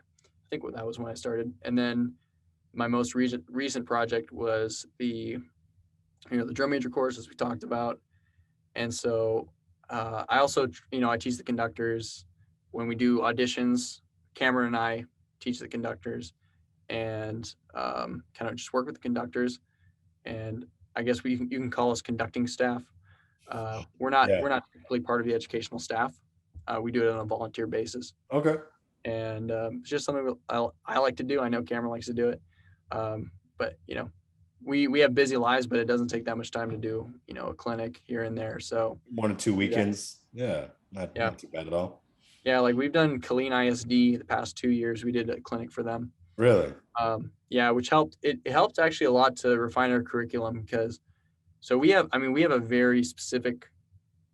that was when I started. And then my most recent project was the drum major course, as we talked about. And so I also, I teach the conductors. When we do auditions, Cameron and I teach the conductors, and kind of just work with the conductors. And I guess you can call us conducting staff. We're not typically part of the educational staff. We do it on a volunteer basis. Okay. And it's just something I like to do. I know Cameron likes to do it. But we have busy lives, but it doesn't take that much time to do a clinic here and there. So 1 or 2 weekends. Not too bad at all. Yeah, like we've done Killeen ISD the past 2 years. We did a clinic for them. Really? Which helped. It helped actually a lot to refine our curriculum, because we have a very specific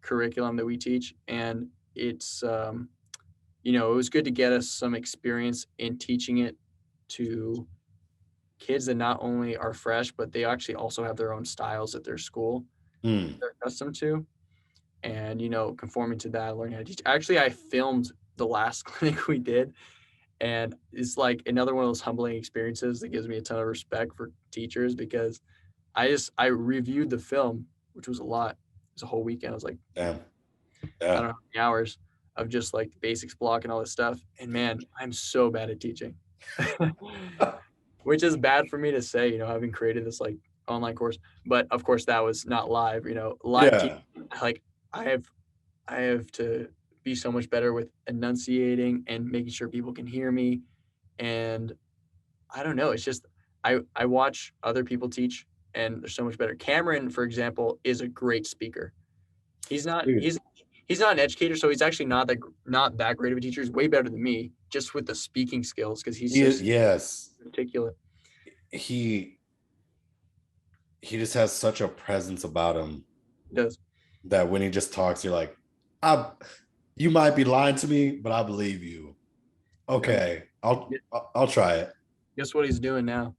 curriculum that we teach, and it's it was good to get us some experience in teaching it to kids that not only are fresh, but they actually also have their own styles at their school they're accustomed to. And, conforming to that, learning how to teach. Actually, I filmed the last clinic we did, and it's like another one of those humbling experiences that gives me a ton of respect for teachers, because I reviewed the film, which was a lot. It was a whole weekend. I was like, damn. I don't know how many hours of just like the basics block and all this stuff. And man, I'm so bad at teaching, which is bad for me to say, having created this like online course. But of course that was not live, live teaching, like I have to be so much better with enunciating and making sure people can hear me. And I don't know, it's just, I watch other people teach and they're so much better. Cameron, for example, is a great speaker. He's not an educator, so he's actually not that great of a teacher. He's way better than me, just with the speaking skills, because he's articulate. He just has such a presence about him. He does. That when he just talks, you're like, You might be lying to me, but I believe you. I mean, Okay, I'll try it. guess what he's doing now?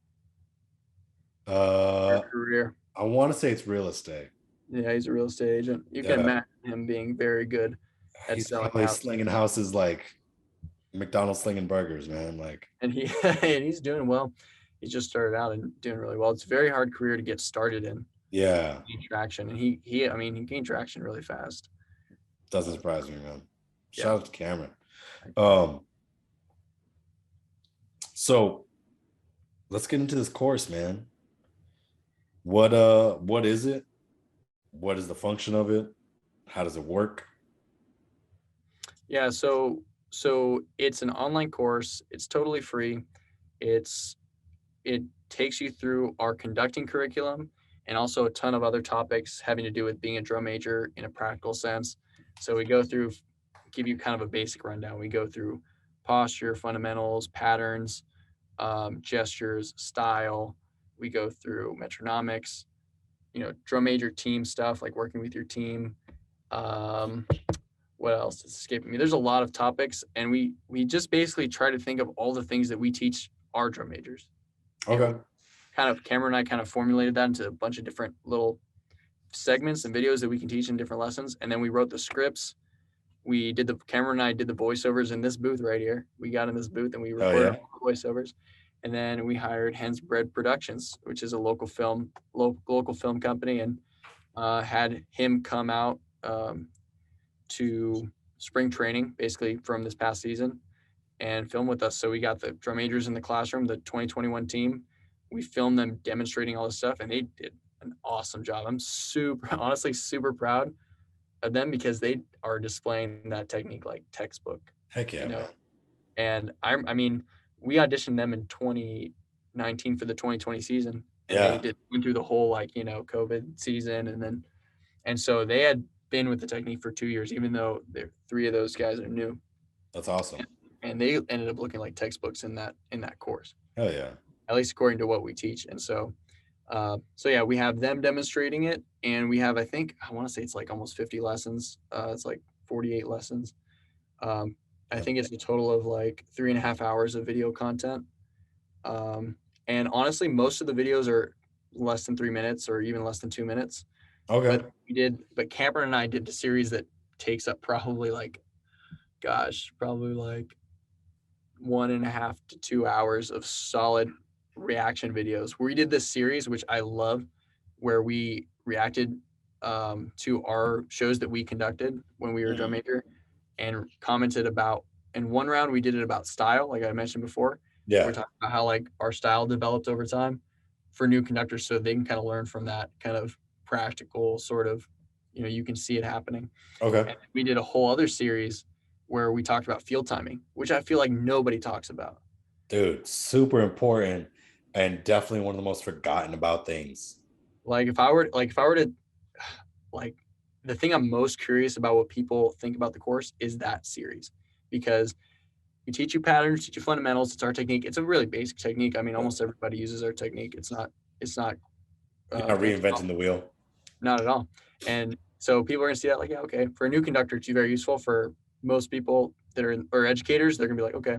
Your Uh, career. I want to say it's real estate. Yeah, he's a real estate agent. You can Yeah, imagine him being very good at he's selling probably out, slinging houses like McDonald's slinging burgers, man. Like, and he and he's doing well. He just started out and doing really well. It's a very hard career to get started in, yeah, gain traction, and I mean, he gained traction really fast. doesn't surprise me, man. Yeah. Shout out to Cameron. Um, so let's get into this course, man. What is it? What is the function of it? How does it work? Yeah, so it's an online course. It's totally free. It's it takes you through our conducting curriculum and also a ton of other topics having to do with being a drum major in a practical sense. So we go through, give you kind of a basic rundown. We go through posture, fundamentals, patterns, gestures, style. We go through metronomics, drum major team stuff like working with your team. Um, what else is escaping me? There's a lot of topics, and we just basically try to think of all the things that we teach our drum majors. Okay. Cameron and I kind of formulated that into a bunch of different little segments and videos that we can teach in different lessons. And then we wrote the scripts. Cameron and I did the voiceovers in this booth right here. We got in this booth and we recorded all the voiceovers. And then we hired Hens Bread Productions, which is a local film company, and had him come out to spring training, basically from this past season, and film with us. So we got the drum majors in the classroom, the 2021 team. We filmed them demonstrating all this stuff, and they did an awesome job. I'm honestly super proud of them because they are displaying that technique like textbook. Heck yeah, man. And I mean, we auditioned them in 2019 for the 2020 season, and they went through the whole COVID season, and so they had been with the technique for 2 years, even though three of those guys are new. That's awesome. And they ended up looking like textbooks in that course. Hell yeah. At least according to what we teach. And so yeah, we have them demonstrating it, and we have, I want to say it's like almost 50 lessons. It's like 48 lessons. I think it's a total of like 3.5 hours of video content. And honestly, most of the videos are less than 3 minutes or even less than 2 minutes. Okay. But Cameron and I did the series that takes up probably like 1.5 to 2 hours of solid reaction videos. We did this series, which I love, where we reacted to our shows that we conducted when we were a drum major, and commented about. In one round, we did it about style, like I mentioned before. Yeah. We're talking about how like our style developed over time for new conductors, so they can kind of learn from that kind of practical sort of, you can see it happening. Okay. And we did a whole other series where we talked about field timing, which I feel like nobody talks about. Dude, super important and definitely one of the most forgotten about things. Like if I were to, like, the thing I'm most curious about what people think about the course is that series, because we teach you patterns, teach you fundamentals. It's our technique. It's a really basic technique. I mean, almost everybody uses our technique. It's not You're not reinventing the wheel. Not at all. And so people are going to see that like, yeah, okay. For a new conductor, it's very useful. For most people that or educators, they're going to be like, okay.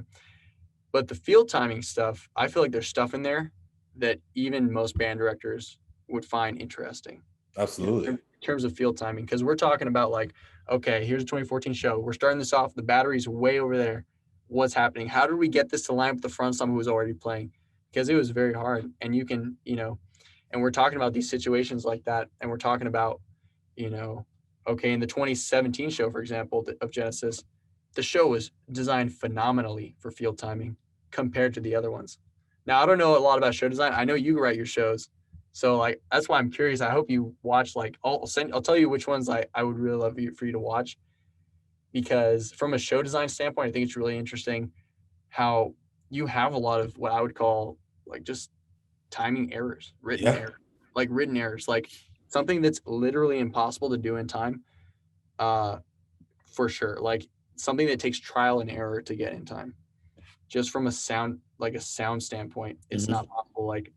But the field timing stuff, I feel like there's stuff in there that even most band directors would find interesting. Absolutely. In terms of field timing, because we're talking about like, okay, here's a 2014 show. We're starting this off. The battery's way over there. What's happening? How did we get this to line up with the front someone who's already playing? Because it was very hard. And you can, and we're talking about these situations like that. And we're talking about, okay, in the 2017 show, for example, of Genesis, the show was designed phenomenally for field timing compared to the other ones. Now, I don't know a lot about show design. I know you write your shows. So like, that's why I'm curious. I hope you watch, like, I'll tell you which ones I would really love for you to watch, because from a show design standpoint, I think it's really interesting how you have a lot of what I would call like just timing errors, written errors, like something that's literally impossible to do in time, for sure. Like something that takes trial and error to get in time. Just from a sound standpoint, it's not possible. Like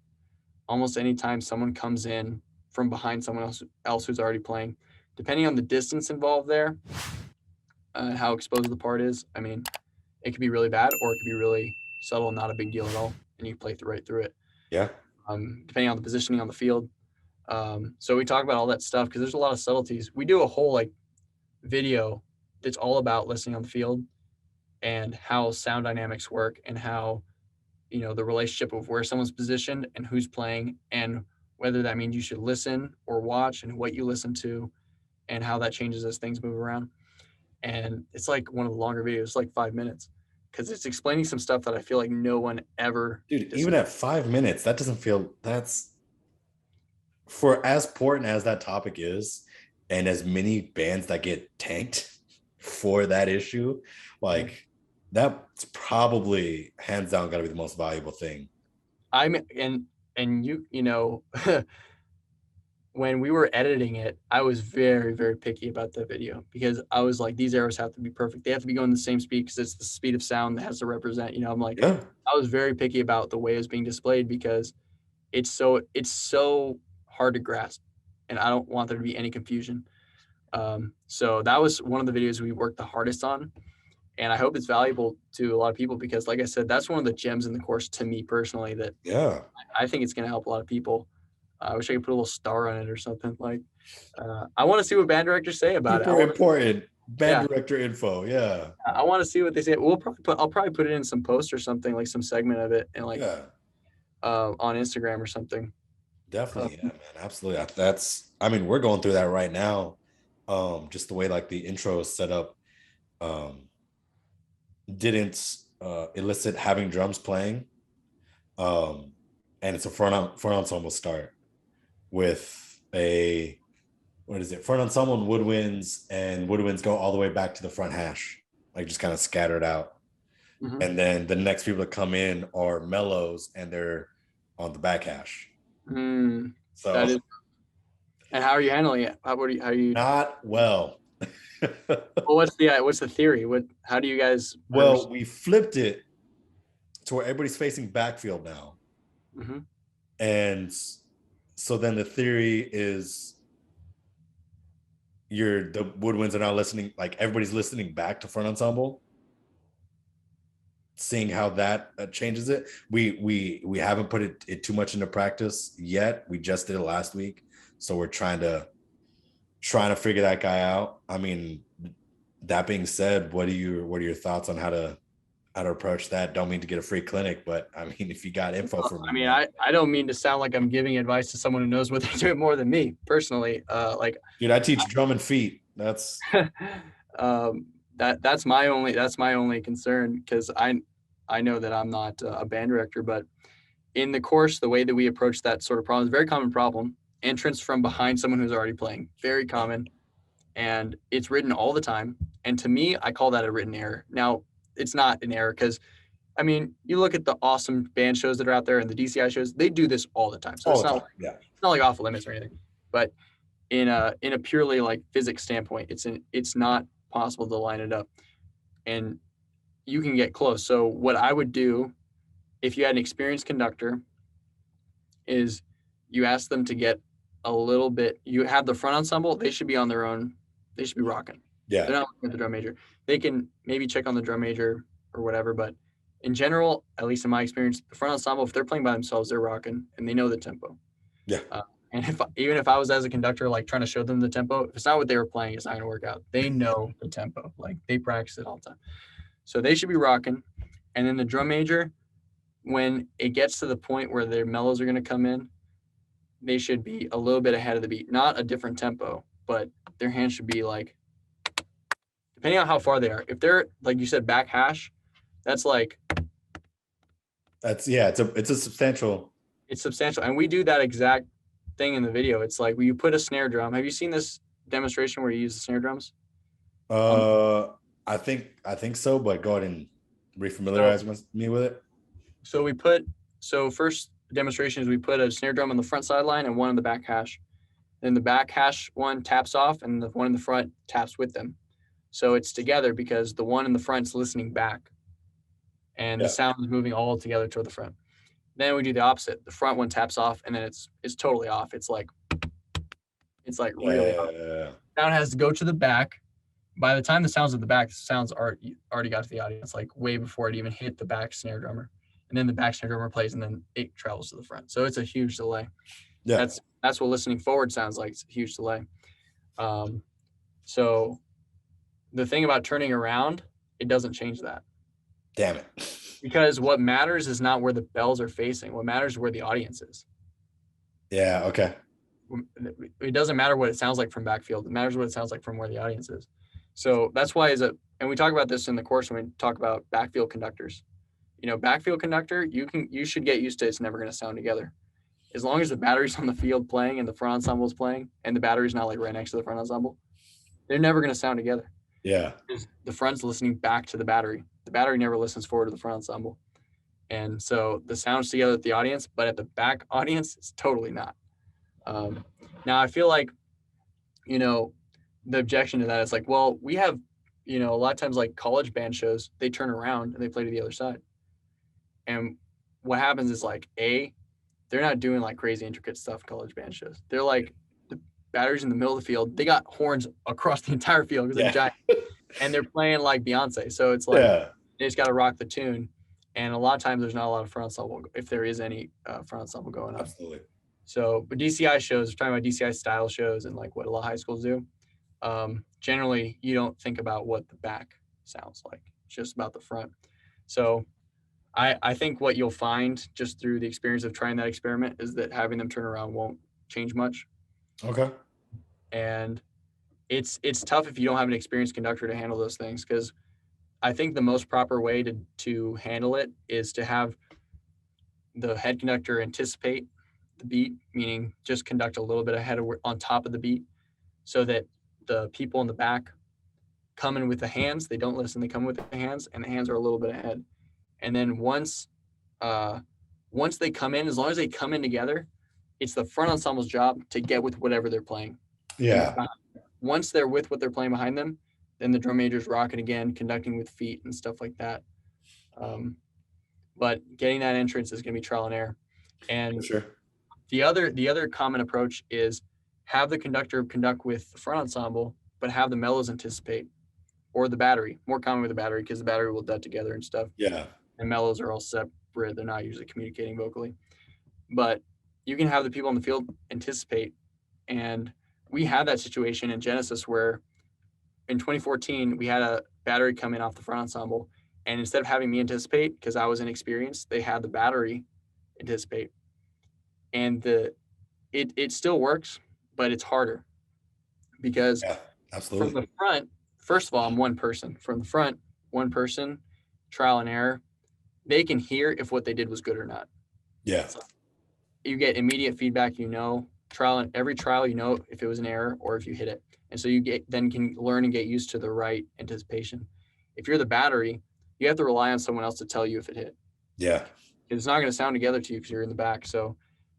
almost anytime someone comes in from behind someone else who's already playing, depending on the distance involved there, how exposed the part is. I mean, it could be really bad or it could be really subtle, not a big deal at all, and you play right through it. Yeah. Depending on the positioning on the field. So we talk about all that stuff because there's a lot of subtleties. We do a whole like video that's all about listening on the field and how sound dynamics work and how, you know, the relationship of where someone's positioned and who's playing and whether that means you should listen or watch and what you listen to and how that changes as things move around. And it's like one of the longer videos, like 5 minutes, because it's explaining some stuff that I feel like no one ever. Dude, even at 5 minutes, that doesn't feel, that's for as important as that topic is, and as many bands that get tanked for that issue, like that's probably hands down got to be the most valuable thing. And you know, when we were editing it, I was very, very picky about the video because I was like, these arrows have to be perfect. They have to be going the same speed because it's the speed of sound that has to represent, you know, I'm like, Yeah. I was very picky about the way it was being displayed because it's so hard to grasp and I don't want there to be any confusion. So that was one of the videos we worked the hardest on. And I hope it's valuable to a lot of people because, like I said, that's one of the gems in the course to me personally that Yeah. I think it's going to help a lot of people. I wish I could put a little star on it or something. Like, I want to see what band directors say about Super it. important band Yeah. director info. Yeah. I want to see what they say. I'll probably put it in some post or something, like some segment of it, and like Yeah. on Instagram or something. Definitely. Yeah, man. Absolutely. That's, I mean, we're going through that right now. Just the way like the intro is set up, didn't elicit having drums playing. And it's a front ensemble start with a, what is it? Front ensemble and woodwinds go all the way back to the front hash, like just kind of scattered out. Mm-hmm. And then the next people that come in are mellows and they're on the back hash. So That is. And how are you handling it? How are you? Not well. Well, what's the theory? How do you guys? Well, we flipped it to where everybody's facing backfield now. Mm-hmm. And so then the theory is the woodwinds are now listening, like everybody's listening back to front ensemble, seeing how that changes it. We haven't put it too much into practice yet. We just did it last week, so we're trying to figure that guy out. I mean, that being said, what are your thoughts on how to approach that? Don't mean to get a free clinic, but I mean, if you got info for me. I mean, I don't mean to sound like I'm giving advice to someone who knows what they're doing more than me personally. Dude, I teach drum and feet. That's that's my only concern because I know that I'm not a band director, but in the course, the way that we approach that sort of problem is a very common problem. Entrance from behind someone who's already playing, very common, and it's written all the time. And to me, I call that a written error. Now, it's not an error because, I mean, you look at the awesome band shows that are out there and the DCI shows, they do this all the time. So it's not like off limits or anything. But in a purely like physics standpoint, it's not possible to line it up. And you can get close. So what I would do if you had an experienced conductor is you ask them to get a little bit, you have the front ensemble, they should be on their own. They should be rocking. Yeah. They're not looking at the drum major. They can maybe check on the drum major or whatever, but in general, at least in my experience, the front ensemble, if they're playing by themselves, they're rocking and they know the tempo. Yeah. And even if I was as a conductor, like trying to show them the tempo, if it's not what they were playing, it's not going to work out. They know the tempo. Like they practice it all the time. So they should be rocking. And then the drum major, when it gets to the point where their mellows are going to come in, they should be a little bit ahead of the beat. Not a different tempo, but their hands should be like, depending on how far they are. If they're, like you said, back hash, that's like. That's, yeah, it's a substantial. It's substantial. And we do that exact thing in the video. It's like, you put a snare drum. Have you seen this demonstration where you use the snare drums? I think so, but go ahead and refamiliarize me with it. So first demonstration is we put a snare drum on the front sideline and one on the back hash. Then the back hash one taps off and the one in the front taps with them. So it's together because the one in the front is listening back and the sound is moving all together toward the front. Then we do the opposite. The front one taps off and then it's totally off. It's like really off. Sound has to go to the back, by the time the sounds at the back, the sounds already got to the audience, like way before it even hit the back snare drummer. And then the back snare drummer plays, and then it travels to the front. So it's a huge delay. Yeah. That's what listening forward sounds like. It's a huge delay. So the thing about turning around, it doesn't change that. Damn it. Because what matters is not where the bells are facing. What matters is where the audience is. Yeah. Okay. It doesn't matter what it sounds like from backfield. It matters what it sounds like from where the audience is. So that's why and we talk about this in the course when we talk about backfield conductors. Backfield conductor, you should get used to it's never going to sound together. As long as the battery's on the field playing and the front ensemble is playing and the battery's not like right next to the front ensemble, they're never going to sound together. Yeah. The front's listening back to the battery. The battery never listens forward to the front ensemble. And so the sound's together at the audience, but at the back audience, it's totally not. Now I feel like, the objection to that is like, well, we have, a lot of times like college band shows, they turn around and they play to the other side. And what happens is like, they're not doing like crazy intricate stuff college band shows. They're like, the battery's in the middle of the field. They got horns across the entire field because they're giant. And they're playing like Beyonce. So it's like, they just got to rock the tune. And a lot of times there's not a lot of front ensemble, if there is any front ensemble going on. Absolutely. So, but DCI shows, we're talking about DCI style shows and like what a lot of high schools do. Generally, you don't think about what the back sounds like. It's just about the front. So I think what you'll find just through the experience of trying that experiment is that having them turn around won't change much. Okay. And it's tough if you don't have an experienced conductor to handle those things, because I think the most proper way to handle it is to have the head conductor anticipate the beat, meaning just conduct a little bit ahead on top of the beat, so that the people in the back come in with the hands. They don't listen. They come with the hands, and the hands are a little bit ahead. And then once they come in, as long as they come in together, it's the front ensemble's job to get with whatever they're playing. Yeah. Once they're with what they're playing behind them, then the drum major's rocking again, conducting with feet and stuff like that. But getting that entrance is going to be trial and error. And sure. The other common approach is have the conductor conduct with the front ensemble, but have the mellows anticipate, or the battery. More common with the battery, because the battery will dud together and stuff. Yeah. And mellows are all separate. They're not usually communicating vocally. But you can have the people in the field anticipate. And we had that situation in Genesis where in 2014, we had a battery come in off the front ensemble. And instead of having me anticipate, because I was inexperienced, they had the battery anticipate. And it still works, but it's harder because absolutely. From the front, first of all, I'm one person. From the front, one person, trial and error. They can hear if what they did was good or not. Yeah. So you get immediate feedback, every trial, if it was an error or if you hit it. And so you can learn and get used to the right anticipation. If you're the battery, you have to rely on someone else to tell you if it hit. Yeah. It's not going to sound together to you because you're in the back. So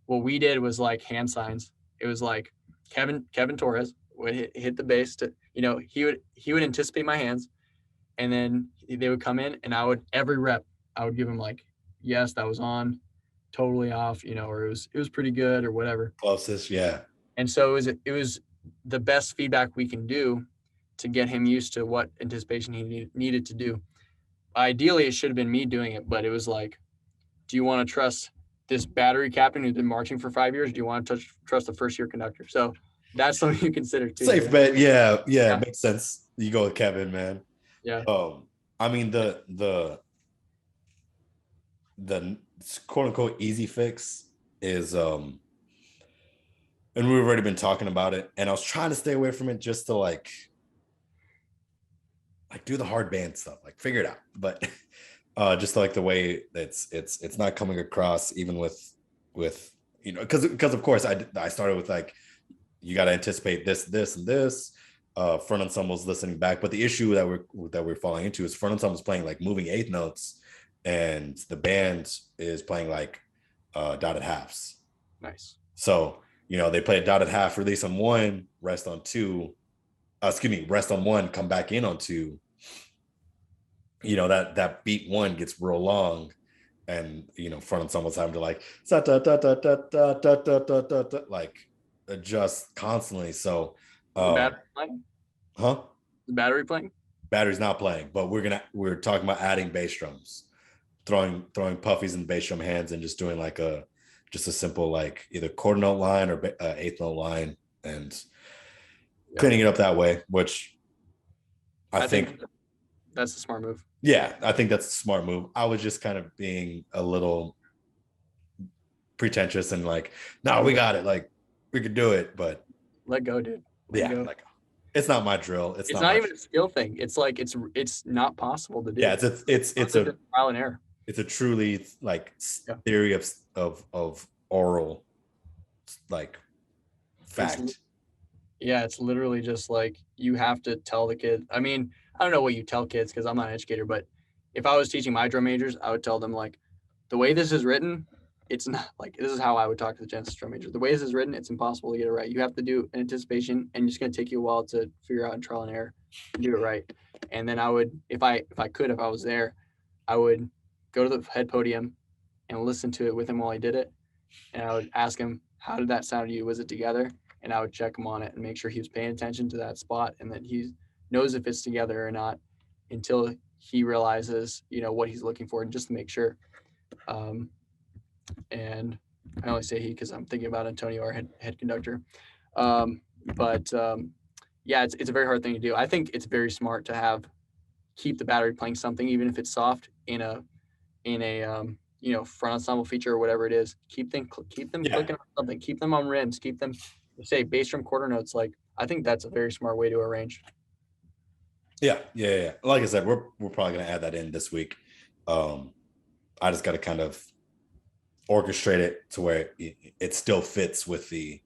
what we did was like hand signs. It was like Kevin Torres would hit the bass to, he would anticipate my hands, and then they would come in, and every rep I would give him like, yes, that was on, totally off, or it was pretty good or whatever. Closest. Yeah. And so it was the best feedback we can do to get him used to what anticipation he needed to do. Ideally, it should have been me doing it, but it was like, do you want to trust this battery captain who's been marching for 5 years? Do you want to trust the first year conductor? So that's something you consider too. Safe bet. Yeah. Makes sense. You go with Kevin, man. Yeah. I mean, the quote unquote easy fix is, and we've already been talking about it, and I was trying to stay away from it just to like do the hard band stuff, like figure it out. But just like the way it's not coming across, even with because of course I started with like, you got to anticipate this and this. Front ensemble's listening back, but the issue that we're falling into is front ensemble's playing like moving eighth notes, and the band is playing like dotted halves. Nice. So they play a dotted half, release on one, rest on two. Rest on one, come back in on two. That beat one gets real long, and front ensemble's having to like like adjust constantly. So battery playing? Huh? The battery playing? Battery's not playing, but we're talking about adding bass drums, throwing puffies and bass drum hands, and just doing like a simple like either quarter note line or eighth note line, and cleaning it up that way. Which I think that's a smart move. Yeah, I think that's a smart move. I was just kind of being a little pretentious and like, no, we got it. Like, we could do it, but let go, dude. Let go. Like, it's not my drill. It's not even a skill thing. It's like it's not possible to do. Yeah, it's a trial and error. It's a truly like theory of oral like fact. It's literally just like you have to tell the kid. I mean, I don't know what you tell kids because I'm not an educator, but if I was teaching my drum majors, I would tell them like the way this is written, it's not like this is how I would talk to the Genesis drum major. The way this is written, it's impossible to get it right. You have to do an anticipation, and it's going to take you a while to figure out in trial and error and do it right. And then I would, if I was there, I would go to the head podium and listen to it with him while he did it, and I would ask him, "How did that sound to you? Was it together?" And I would check him on it and make sure he was paying attention to that spot and that he knows if it's together or not until he realizes, what he's looking for, and just to make sure. And I only say he because I'm thinking about Antonio, our head conductor. But it's a very hard thing to do. I think it's very smart to keep the battery playing something, even if it's soft, in a front ensemble feature or whatever it is. Keep them clicking on something. Keep them on rims. Keep them, say, bass drum quarter notes. Like, I think that's a very smart way to arrange. Yeah. Like I said, we're probably gonna add that in this week. I just got to kind of orchestrate it to where it still fits with the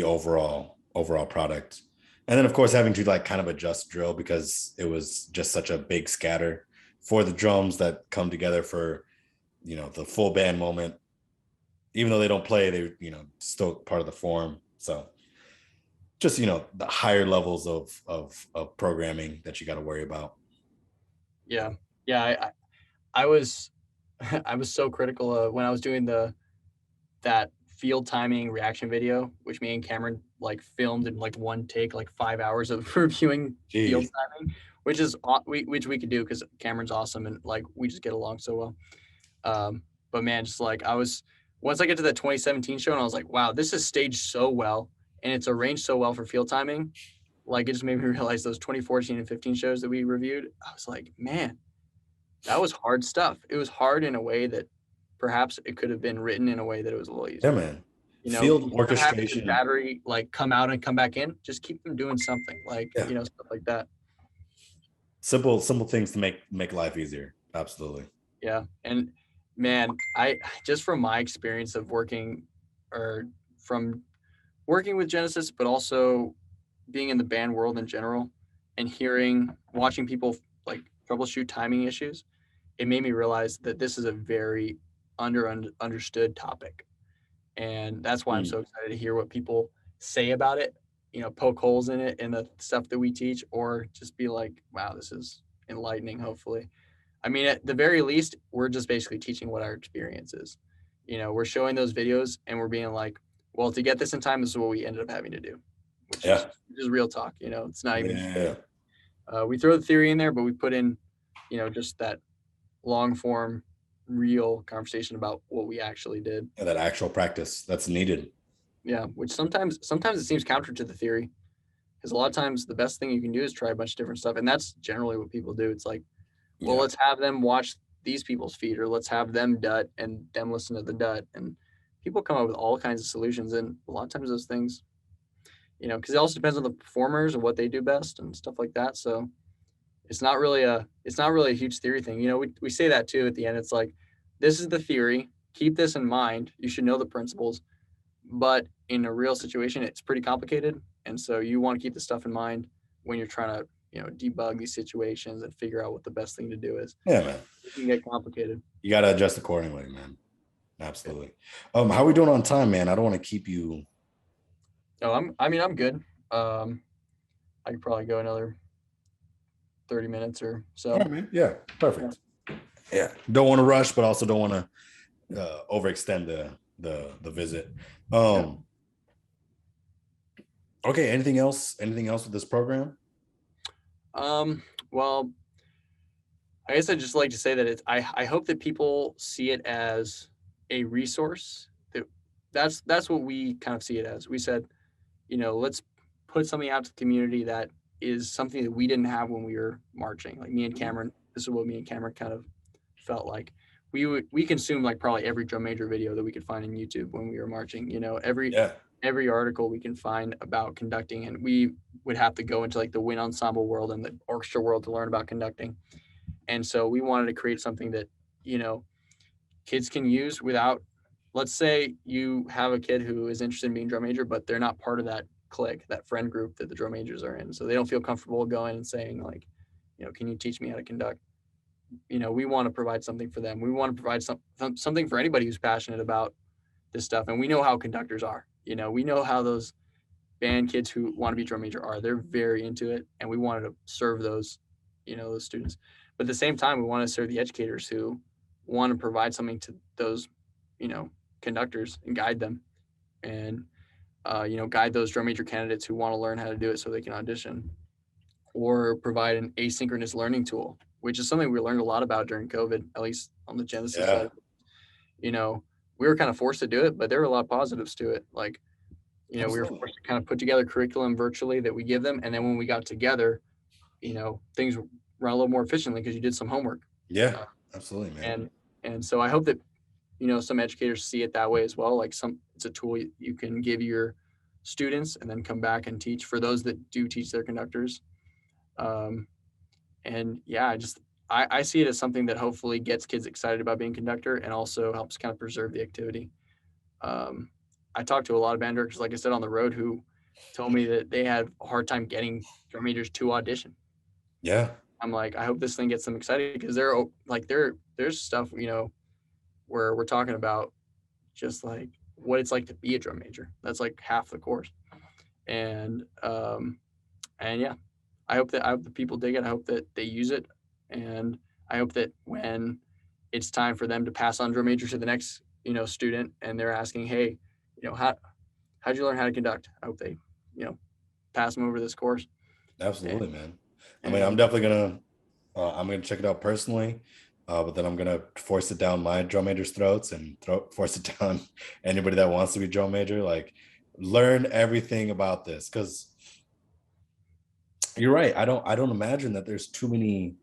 overall product. And then of course having to like kind of adjust drill because it was just such a big scatter for the drums that come together for the full band moment. Even though they don't play, they still part of the form. So just the higher levels of programming that you got to worry about. I was so critical when I was doing that field timing reaction video, which me and Cameron like filmed in like one take, like 5 hours of reviewing field timing, which we could do because Cameron's awesome and like we just get along so well. But man, just like once I get to that 2017 show and I was like, wow, this is staged so well and it's arranged so well for field timing. Like it just made me realize those 2014 and 15 shows that we reviewed. I was like, man, that was hard stuff. It was hard in a way that perhaps it could have been written in a way that it was a little easier. Yeah, man. Field orchestration. Battery like come out and come back in. Just keep them doing something like stuff like that. Simple things to make life easier. Absolutely. Yeah, and man, I just from my experience of working with Genesis, but also being in the band world in general, and watching people like troubleshoot timing issues, it made me realize that this is a very understood topic. And that's why I'm so excited to hear what people say about it, poke holes in it and the stuff that we teach, or just be like, wow, this is enlightening, hopefully. I mean, at the very least, we're just basically teaching what our experience is. We're showing those videos and we're being like, well, to get this in time, this is what we ended up having to do, which is real talk. It's not even, we throw the theory in there, but we put in, just that long form, real conversation about what we actually did. Yeah, that actual practice that's needed. Yeah, which sometimes it seems counter to the theory, because a lot of times the best thing you can do is try a bunch of different stuff, and that's generally what people do. It's like, well, let's have them watch these people's feet, or let's have them dut and them listen to the dut, and people come up with all kinds of solutions, and a lot of times those things, because it also depends on the performers and what they do best and stuff like that. So it's not really a huge theory thing. We say that too at the end. It's like, this is the theory. Keep this in mind. You should know the principles, but in a real situation, it's pretty complicated. And so you want to keep the stuff in mind when you're trying to, debug these situations and figure out what the best thing to do is. Yeah, man. It can get complicated. You got to adjust accordingly, man. Absolutely. How are we doing on time, man? I don't want to keep you. Oh, I'm good. I could probably go another 30 minutes or so. All right, man. Yeah, perfect. Yeah. Don't want to rush, but also don't want to overextend the visit. Okay. Anything else with this program? Well, I guess I'd just like to say that I hope that people see it as a resource. That's what we kind of see it as. We said, let's put something out to the community that is something that we didn't have when we were marching. Like me and Cameron, this is what me and Cameron kind of felt like. We consumed like probably every drum major video that we could find in YouTube when we were marching. Yeah. Every article we can find about conducting, and we would have to go into like the wind ensemble world and the orchestra world to learn about conducting. And so we wanted to create something that, you know, kids can use without, let's say you have a kid who is interested in being drum major, but they're not part of that clique, that friend group that the drum majors are in. So they don't feel comfortable going and saying like, can you teach me how to conduct? We want to provide something for them. We want to provide something for anybody who's passionate about this stuff. And we know how conductors are, we know how those band kids who want to be drum major are. They're very into it. And we wanted to serve those, those students. But at the same time, we want to serve the educators who want to provide something to those, conductors and guide them and, guide those drum major candidates who want to learn how to do it so they can audition, or provide an asynchronous learning tool, which is something we learned a lot about during COVID, at least on the Genesis Yeah. side. We were kind of forced to do it, but there were a lot of positives to it. Like, we were forced to kind of put together curriculum virtually that we give them. And then when we got together, things run a little more efficiently because you did some homework. Yeah, absolutely, man. And so I hope that, some educators see it that way as well. Like it's a tool you can give your students and then come back and teach for those that do teach their conductors. And yeah, I see it as something that hopefully gets kids excited about being conductor and also helps kind of preserve the activity. I talked to a lot of band directors, like I said, on the road, who told me that they had a hard time getting drum majors to audition. Yeah. I'm like, I hope this thing gets them excited, because there's stuff, where we're talking about just like what it's like to be a drum major. That's like half the course. And yeah, I hope that people dig it. I hope that they use it. And I hope that when it's time for them to pass on drum major to the next, student, and they're asking, hey, how'd you learn how to conduct? I hope they, pass them over this course. Absolutely, man. I mean, I'm definitely gonna check it out personally, but then I'm gonna force it down my drum majors' throats and force it down anybody that wants to be drum major. Like, learn everything about this, because you're right. I don't imagine that there's too many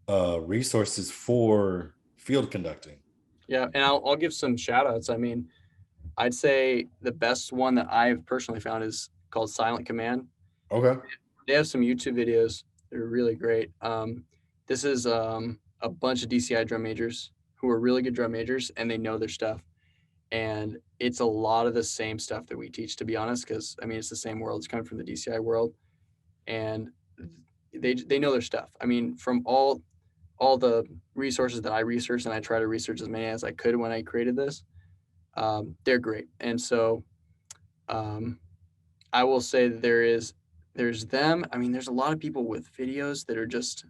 resources for field conducting. Yeah, and I'll give some shout outs. I mean, I'd say the best one that I've personally found is called Silent Command. Okay. They have some YouTube videos. They're really great. This is a bunch of DCI drum majors who are really good drum majors, and they know their stuff. And it's a lot of the same stuff that we teach, to be honest, because I mean, it's the same world. It's coming from the DCI world, and they know their stuff. I mean, from all the resources that I researched, and I try to research as many as I could when I created this, they're great. And so I will say that there's them. I mean, there's a lot of people with videos that are just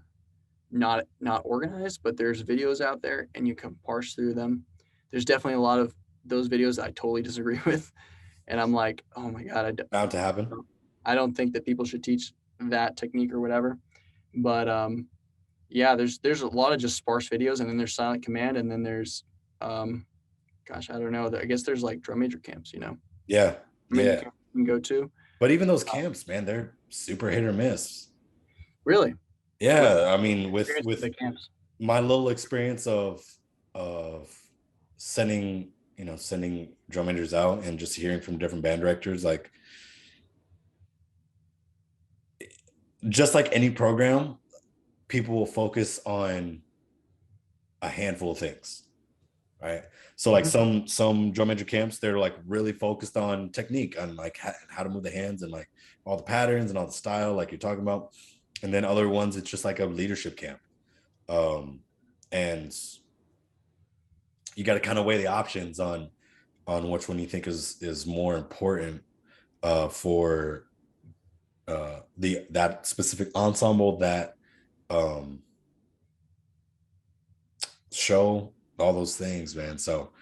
not organized, but there's videos out there and you can parse through them. There's definitely a lot of those videos that I totally disagree with. And I'm like, oh my God, Bound to happen. I don't think that people should teach that technique or whatever. But yeah, there's a lot of just sparse videos, and then there's Silent Command, and then there's gosh, I don't know. I guess there's like drum major camps, Yeah. Major Yeah. camps you can go to. But even those camps, man, they're super hit or miss. Really? Yeah. I mean, with The camps. my little experience of sending drum majors out and just hearing from different band directors, like, just like any program, people will focus on a handful of things, right? So like some drum major camps, they're like really focused on technique, on like how to move the hands and like all the patterns and all the style, like you're talking about. And then other ones, it's just like a leadership camp. And you got to kind of weigh the options on which one you think is more important for that specific ensemble, that show, all those things, man. So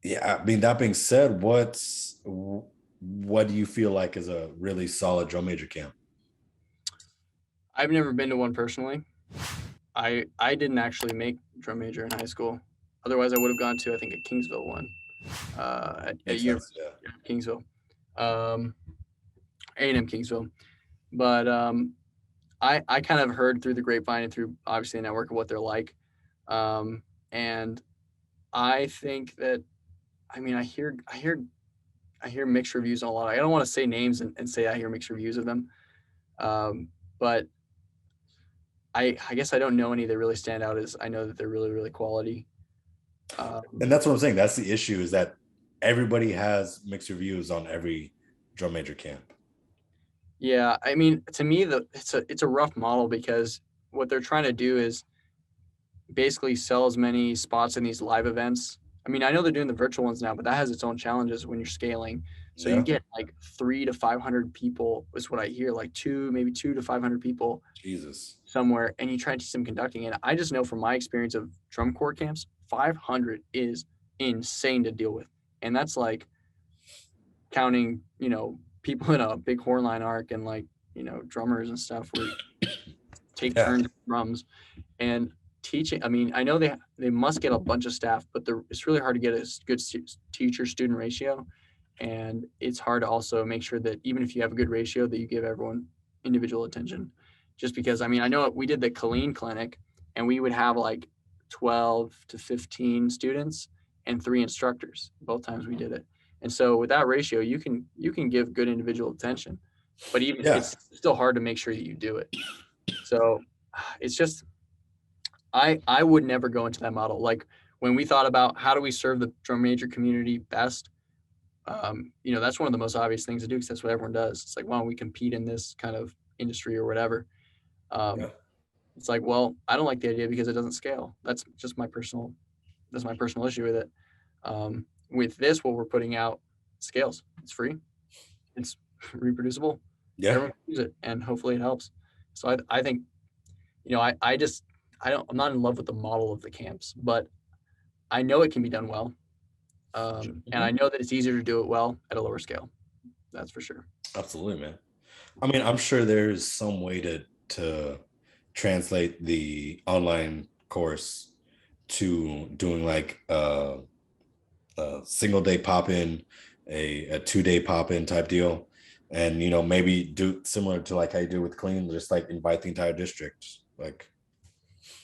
yeah, I mean, that being said, what do you feel like is a really solid drum major camp? I've never been to one personally. I didn't actually make drum major in high school. Otherwise, I would have gone to, I think, a Kingsville one at Makes sense. University Yeah. of Kingsville, A&M Kingsville. But I kind of heard through the grapevine and through obviously the network of what they're like. And I think that, I mean, I hear mixed reviews on a lot. I don't want to say names and say I hear mixed reviews of them. But I guess I don't know any that really stand out as I know that they're really, really quality. And that's what I'm saying. That's the issue, is that everybody has mixed reviews on every drum major camp. Yeah, I mean, to me, it's a rough model because what they're trying to do is basically sell as many spots in these live events. I mean, I know they're doing the virtual ones now, but that has its own challenges when you're scaling. So you Yeah. get like 300 to 500 people is what I hear, like maybe 200 to 500 people Jesus. somewhere, and you try to teach them conducting. And I just know from my experience of drum corps camps, 500 is insane to deal with. And that's like counting, people in a big horn line arc and like, drummers and stuff where you take Yeah. turns with drums and teaching. I mean, I know they must get a bunch of staff, but it's really hard to get a good teacher student ratio. And it's hard to also make sure that even if you have a good ratio, that you give everyone individual attention. Just because, I mean, I know we did the Colleen clinic and we would have like 12 to 15 students and 3 instructors both times we did it. And so with that ratio, you can give good individual attention, but even it's still hard to make sure that you do it. So it's just, I would never go into that model. Like when we thought about how do we serve the drum major community best, that's one of the most obvious things to do because that's what everyone does. It's like, why don't we compete in this kind of industry or whatever? It's like, well, I don't like the idea because it doesn't scale. That's my personal issue with it. With this, what we're putting out scales. It's free. It's reproducible. Yeah. Everyone can use it, and hopefully it helps. So I think, I'm not in love with the model of the camps, but I know it can be done well. And I know that it's easier to do it well at a lower scale. That's for sure. Absolutely, man. I mean, I'm sure there's some way to translate the online course to doing like a single day pop in, a 2-day pop in type deal, and maybe do similar to like how you do with Clean, just like invite the entire district. Like,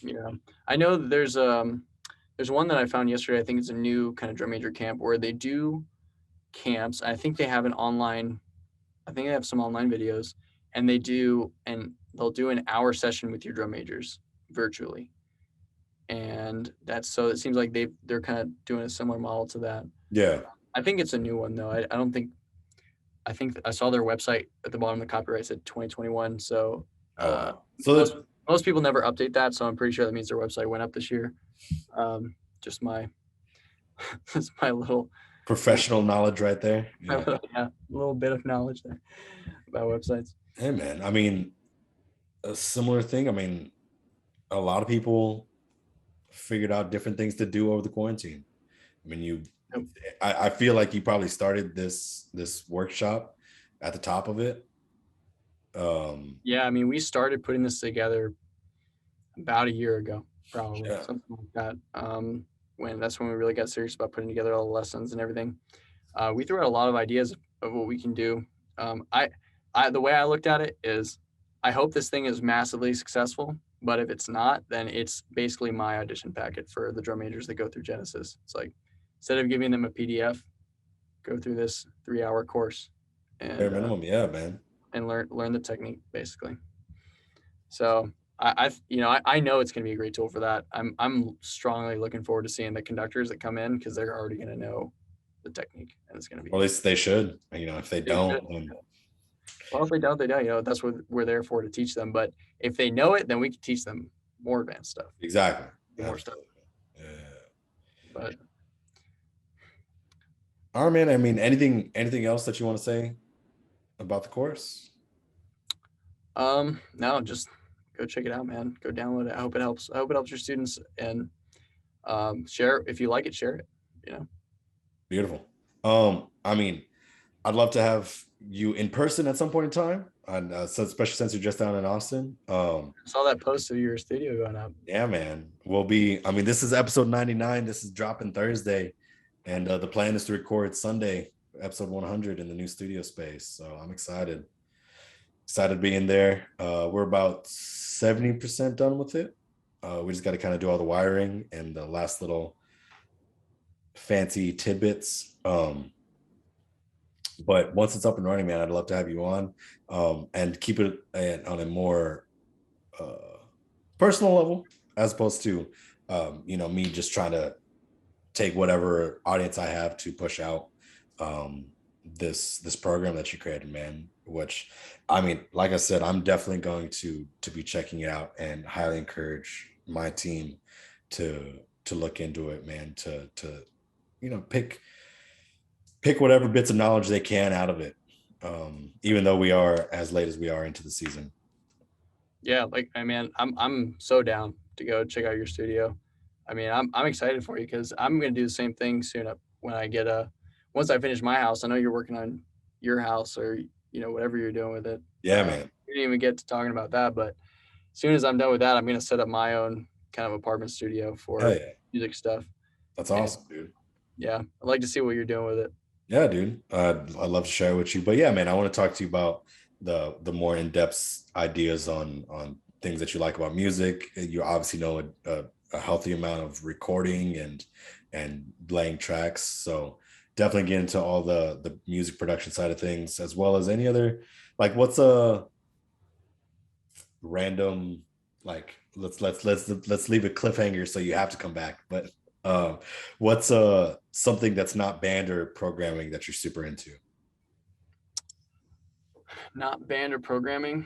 yeah, I know there's one that I found yesterday. I think it's a new kind of drum major camp where they do camps. I think they have they have some online videos, and they'll do an hour session with your drum majors virtually. And it seems like they're kind of doing a similar model to that. yeah. I think it's a new one though. I think I saw their website at the bottom of the copyright said 2021. So, most people never update that. So I'm pretty sure that means their website went up this year. Just my little professional knowledge right there. Yeah, a little bit of knowledge there about websites. Hey man, I mean, a similar thing. I mean, a lot of people figured out different things to do over the quarantine. I mean, I feel like you probably started this workshop at the top of it. Yeah, I mean, we started putting this together about a year ago, probably something like that. That's when we really got serious about putting together all the lessons and everything. We threw out a lot of ideas of what we can do. The way I looked at it is, I hope this thing is massively successful, but if it's not, then it's basically my audition packet for the drum majors that go through Genesis. It's like, instead of giving them a PDF, go through this 3-hour course and bare minimum, yeah, man, and learn the technique basically. So I know it's going to be a great tool for that. I'm strongly looking forward to seeing the conductors that come in because they're already going to know the technique, and it's going to be. Well, at least they should. If they don't, well, if they don't, they don't. That's what we're there for, to teach them. But if they know it, then we can teach them more advanced stuff. Exactly. More stuff. Yeah. But all right, man. I mean, anything else that you want to say about the course? No, just go check it out, man. Go download it. I hope it helps. I hope it helps your students, and share if you like it. Share it. Beautiful. I mean, I'd love to have you in person at some point in time, and especially since you're just down in Austin. I saw that post of your studio going up. Yeah, man. We'll be. I mean, this is episode 99. This is dropping Thursday, and the plan is to record Sunday, episode 100 in the new studio space. So I'm excited. Excited being there. We're about 70% done with it. We just got to kind of do all the wiring and the last little fancy tidbits. But once it's up and running, man, I'd love to have you on, and keep it on a more personal level, as opposed to me just trying to take whatever audience I have to push out this program that you created, man. Which, I mean, like I said, I'm definitely going to be checking it out, and highly encourage my team to look into it, man. To pick whatever bits of knowledge they can out of it, even though we are as late as we are into the season. Yeah, like I mean, I'm so down to go check out your studio. I mean, I'm excited for you because I'm gonna do the same thing soon. When I get once I finish my house, I know you're working on your house, or whatever you're doing with it. Yeah, man. We didn't even get to talking about that, but as soon as I'm done with that, I'm gonna set up my own kind of apartment studio for music stuff. That's awesome, dude. Yeah, I'd like to see what you're doing with it. Yeah, dude. I'd love to share it with you. But yeah, man, I want to talk to you about the more in-depth ideas on things that you like about music. You obviously know a healthy amount of recording and laying tracks. So definitely get into all the music production side of things, as well as any other, like, what's a random, like, let's leave a cliffhanger so you have to come back. But what's something that's not band or programming that you're super into? Not band or programming.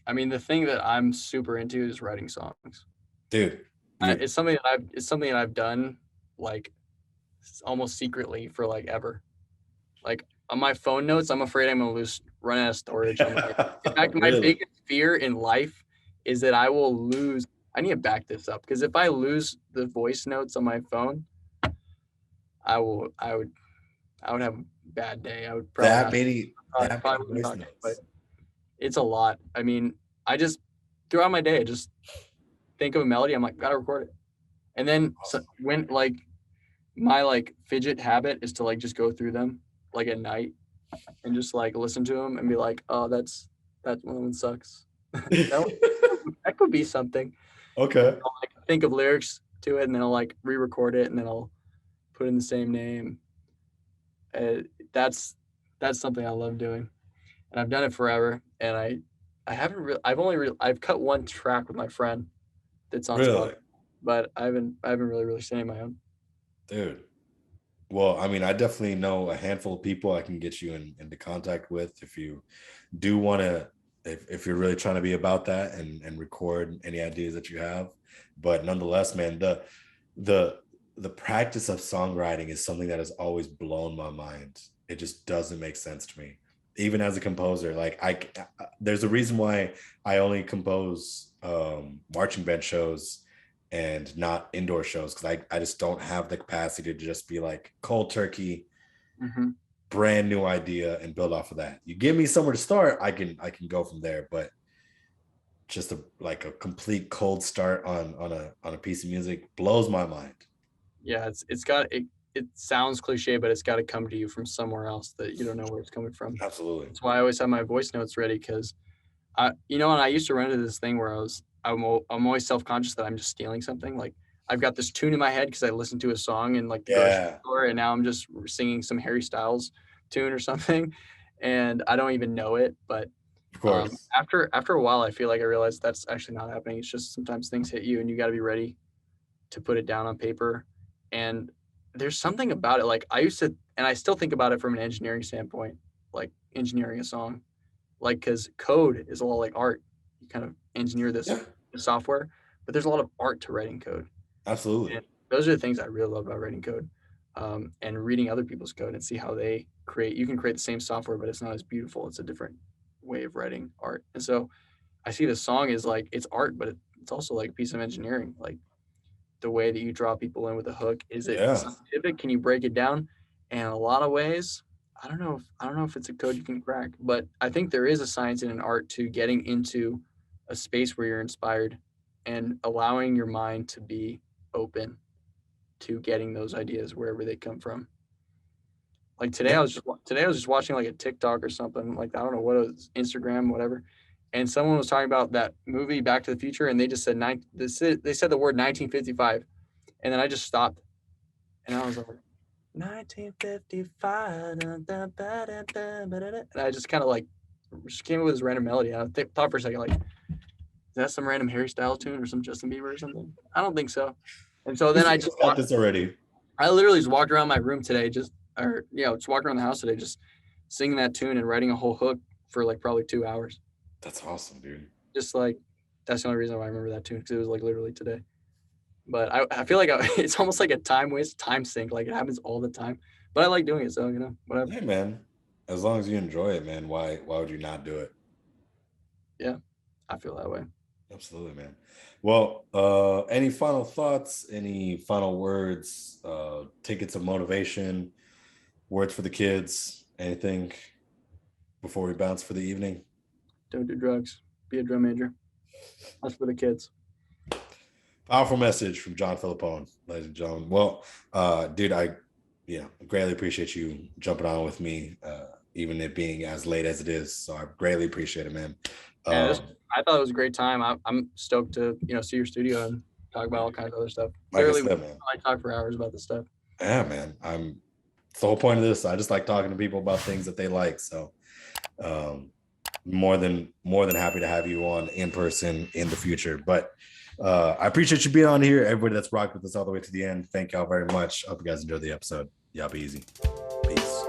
I mean, the thing that I'm super into is writing songs. Dude. It's something that I've done like almost secretly for like ever. Like on my phone notes, I'm afraid I'm gonna run out of storage. In fact, my biggest fear in life is that I will lose. I need to back this up, because if I lose the voice notes on my phone, I would have a bad day. I would probably voice notes. But it's a lot. I mean, I just throughout my day, I just think of a melody. I'm like, gotta record it. And then when like my like fidget habit is to like just go through them like at night and just like listen to them and be like, oh, that one sucks. that could be something. Okay. I'll like think of lyrics to it, and then I'll like re-record it, and then I'll put in the same name. That's something I love doing, and I've done it forever. And I haven't really. I've cut one track with my friend that's on Spotify, but I haven't really released any of my own. Dude. Well, I mean, I definitely know a handful of people I can get you into contact with if you do want to, if you're really trying to be about that and record any ideas that you have. But nonetheless, man, the practice of songwriting is something that has always blown my mind. It just doesn't make sense to me, even as a composer. Like there's a reason why I only compose marching band shows and not indoor shows, because I just don't have the capacity to just be like cold turkey, brand new idea and build off of that. You give me somewhere to start, I can go from there. But just like a complete cold start on a piece of music blows my mind. Yeah, it sounds cliche, but it's got to come to you from somewhere else that you don't know where it's coming from. Absolutely. That's why I always have my voice notes ready, because and I used to run into this thing where I'm always self-conscious that I'm just stealing something. Like I've got this tune in my head because I listened to a song in like the grocery store, and now I'm just singing some Harry Styles tune or something, and I don't even know it. But of course, after a while, I feel like I realized that's actually not happening. It's just sometimes things hit you, and you got to be ready to put it down on paper. And there's something about it. Like I used to, and I still think about it from an engineering standpoint, like engineering a song, like because code is a lot like art. You kind of engineer this software, but there's a lot of art to writing code. Absolutely. And those are the things I really love about writing code, and reading other people's code and see how they create. You can create the same software, but it's not as beautiful. It's a different way of writing art. And so I see the song is like, it's art, but it's also like a piece of engineering. Like the way that you draw people in with a hook, is it scientific? Can you break it down? And in a lot of ways, I don't know if it's a code you can crack, but I think there is a science and an art to getting into a space where you're inspired and allowing your mind to be open to getting those ideas wherever they come from. Like today, Yeah. I was just watching like a TikTok or something. Like I don't know what it was, Instagram, whatever. And someone was talking about that movie Back to the Future, and they just said they said the word 1955, and then I just stopped, and I was like, 1955, and I just kind of like just came up with this random melody. And I thought for a second, like, is that some random Harry Styles tune or some Justin Bieber or something? I don't think so. And so then I just got this already. I literally just walked around my room today, just walked around the house today, just singing that tune and writing a whole hook for like probably 2 hours. That's awesome, dude. Just like that's the only reason why I remember that tune, because it was like literally today. But I feel like it's almost like a time sink. Like it happens all the time. But I like doing it, so whatever. Yeah, man. As long as you enjoy it, man, why would you not do it? Yeah, I feel that way. Absolutely, man. Well, any final thoughts? Any final words? Tickets of motivation? Words for the kids? Anything before we bounce for the evening? Don't do drugs. Be a drum major. That's for the kids. Powerful message from John Filippone, ladies and gentlemen. Well, dude, I greatly appreciate you jumping on with me, even it being as late as it is. So I greatly appreciate it, man. I thought it was a great time. I'm stoked to see your studio and talk about all kinds of other stuff. Like I said, man, I talk for hours about this stuff. Yeah, man. It's the whole point of this. I just like talking to people about things that they like. So more than happy to have you on in person in the future. But I appreciate you being on here. Everybody that's rocked with us all the way to the end, thank y'all very much. Hope you guys enjoyed the episode. Y'all be easy. Peace.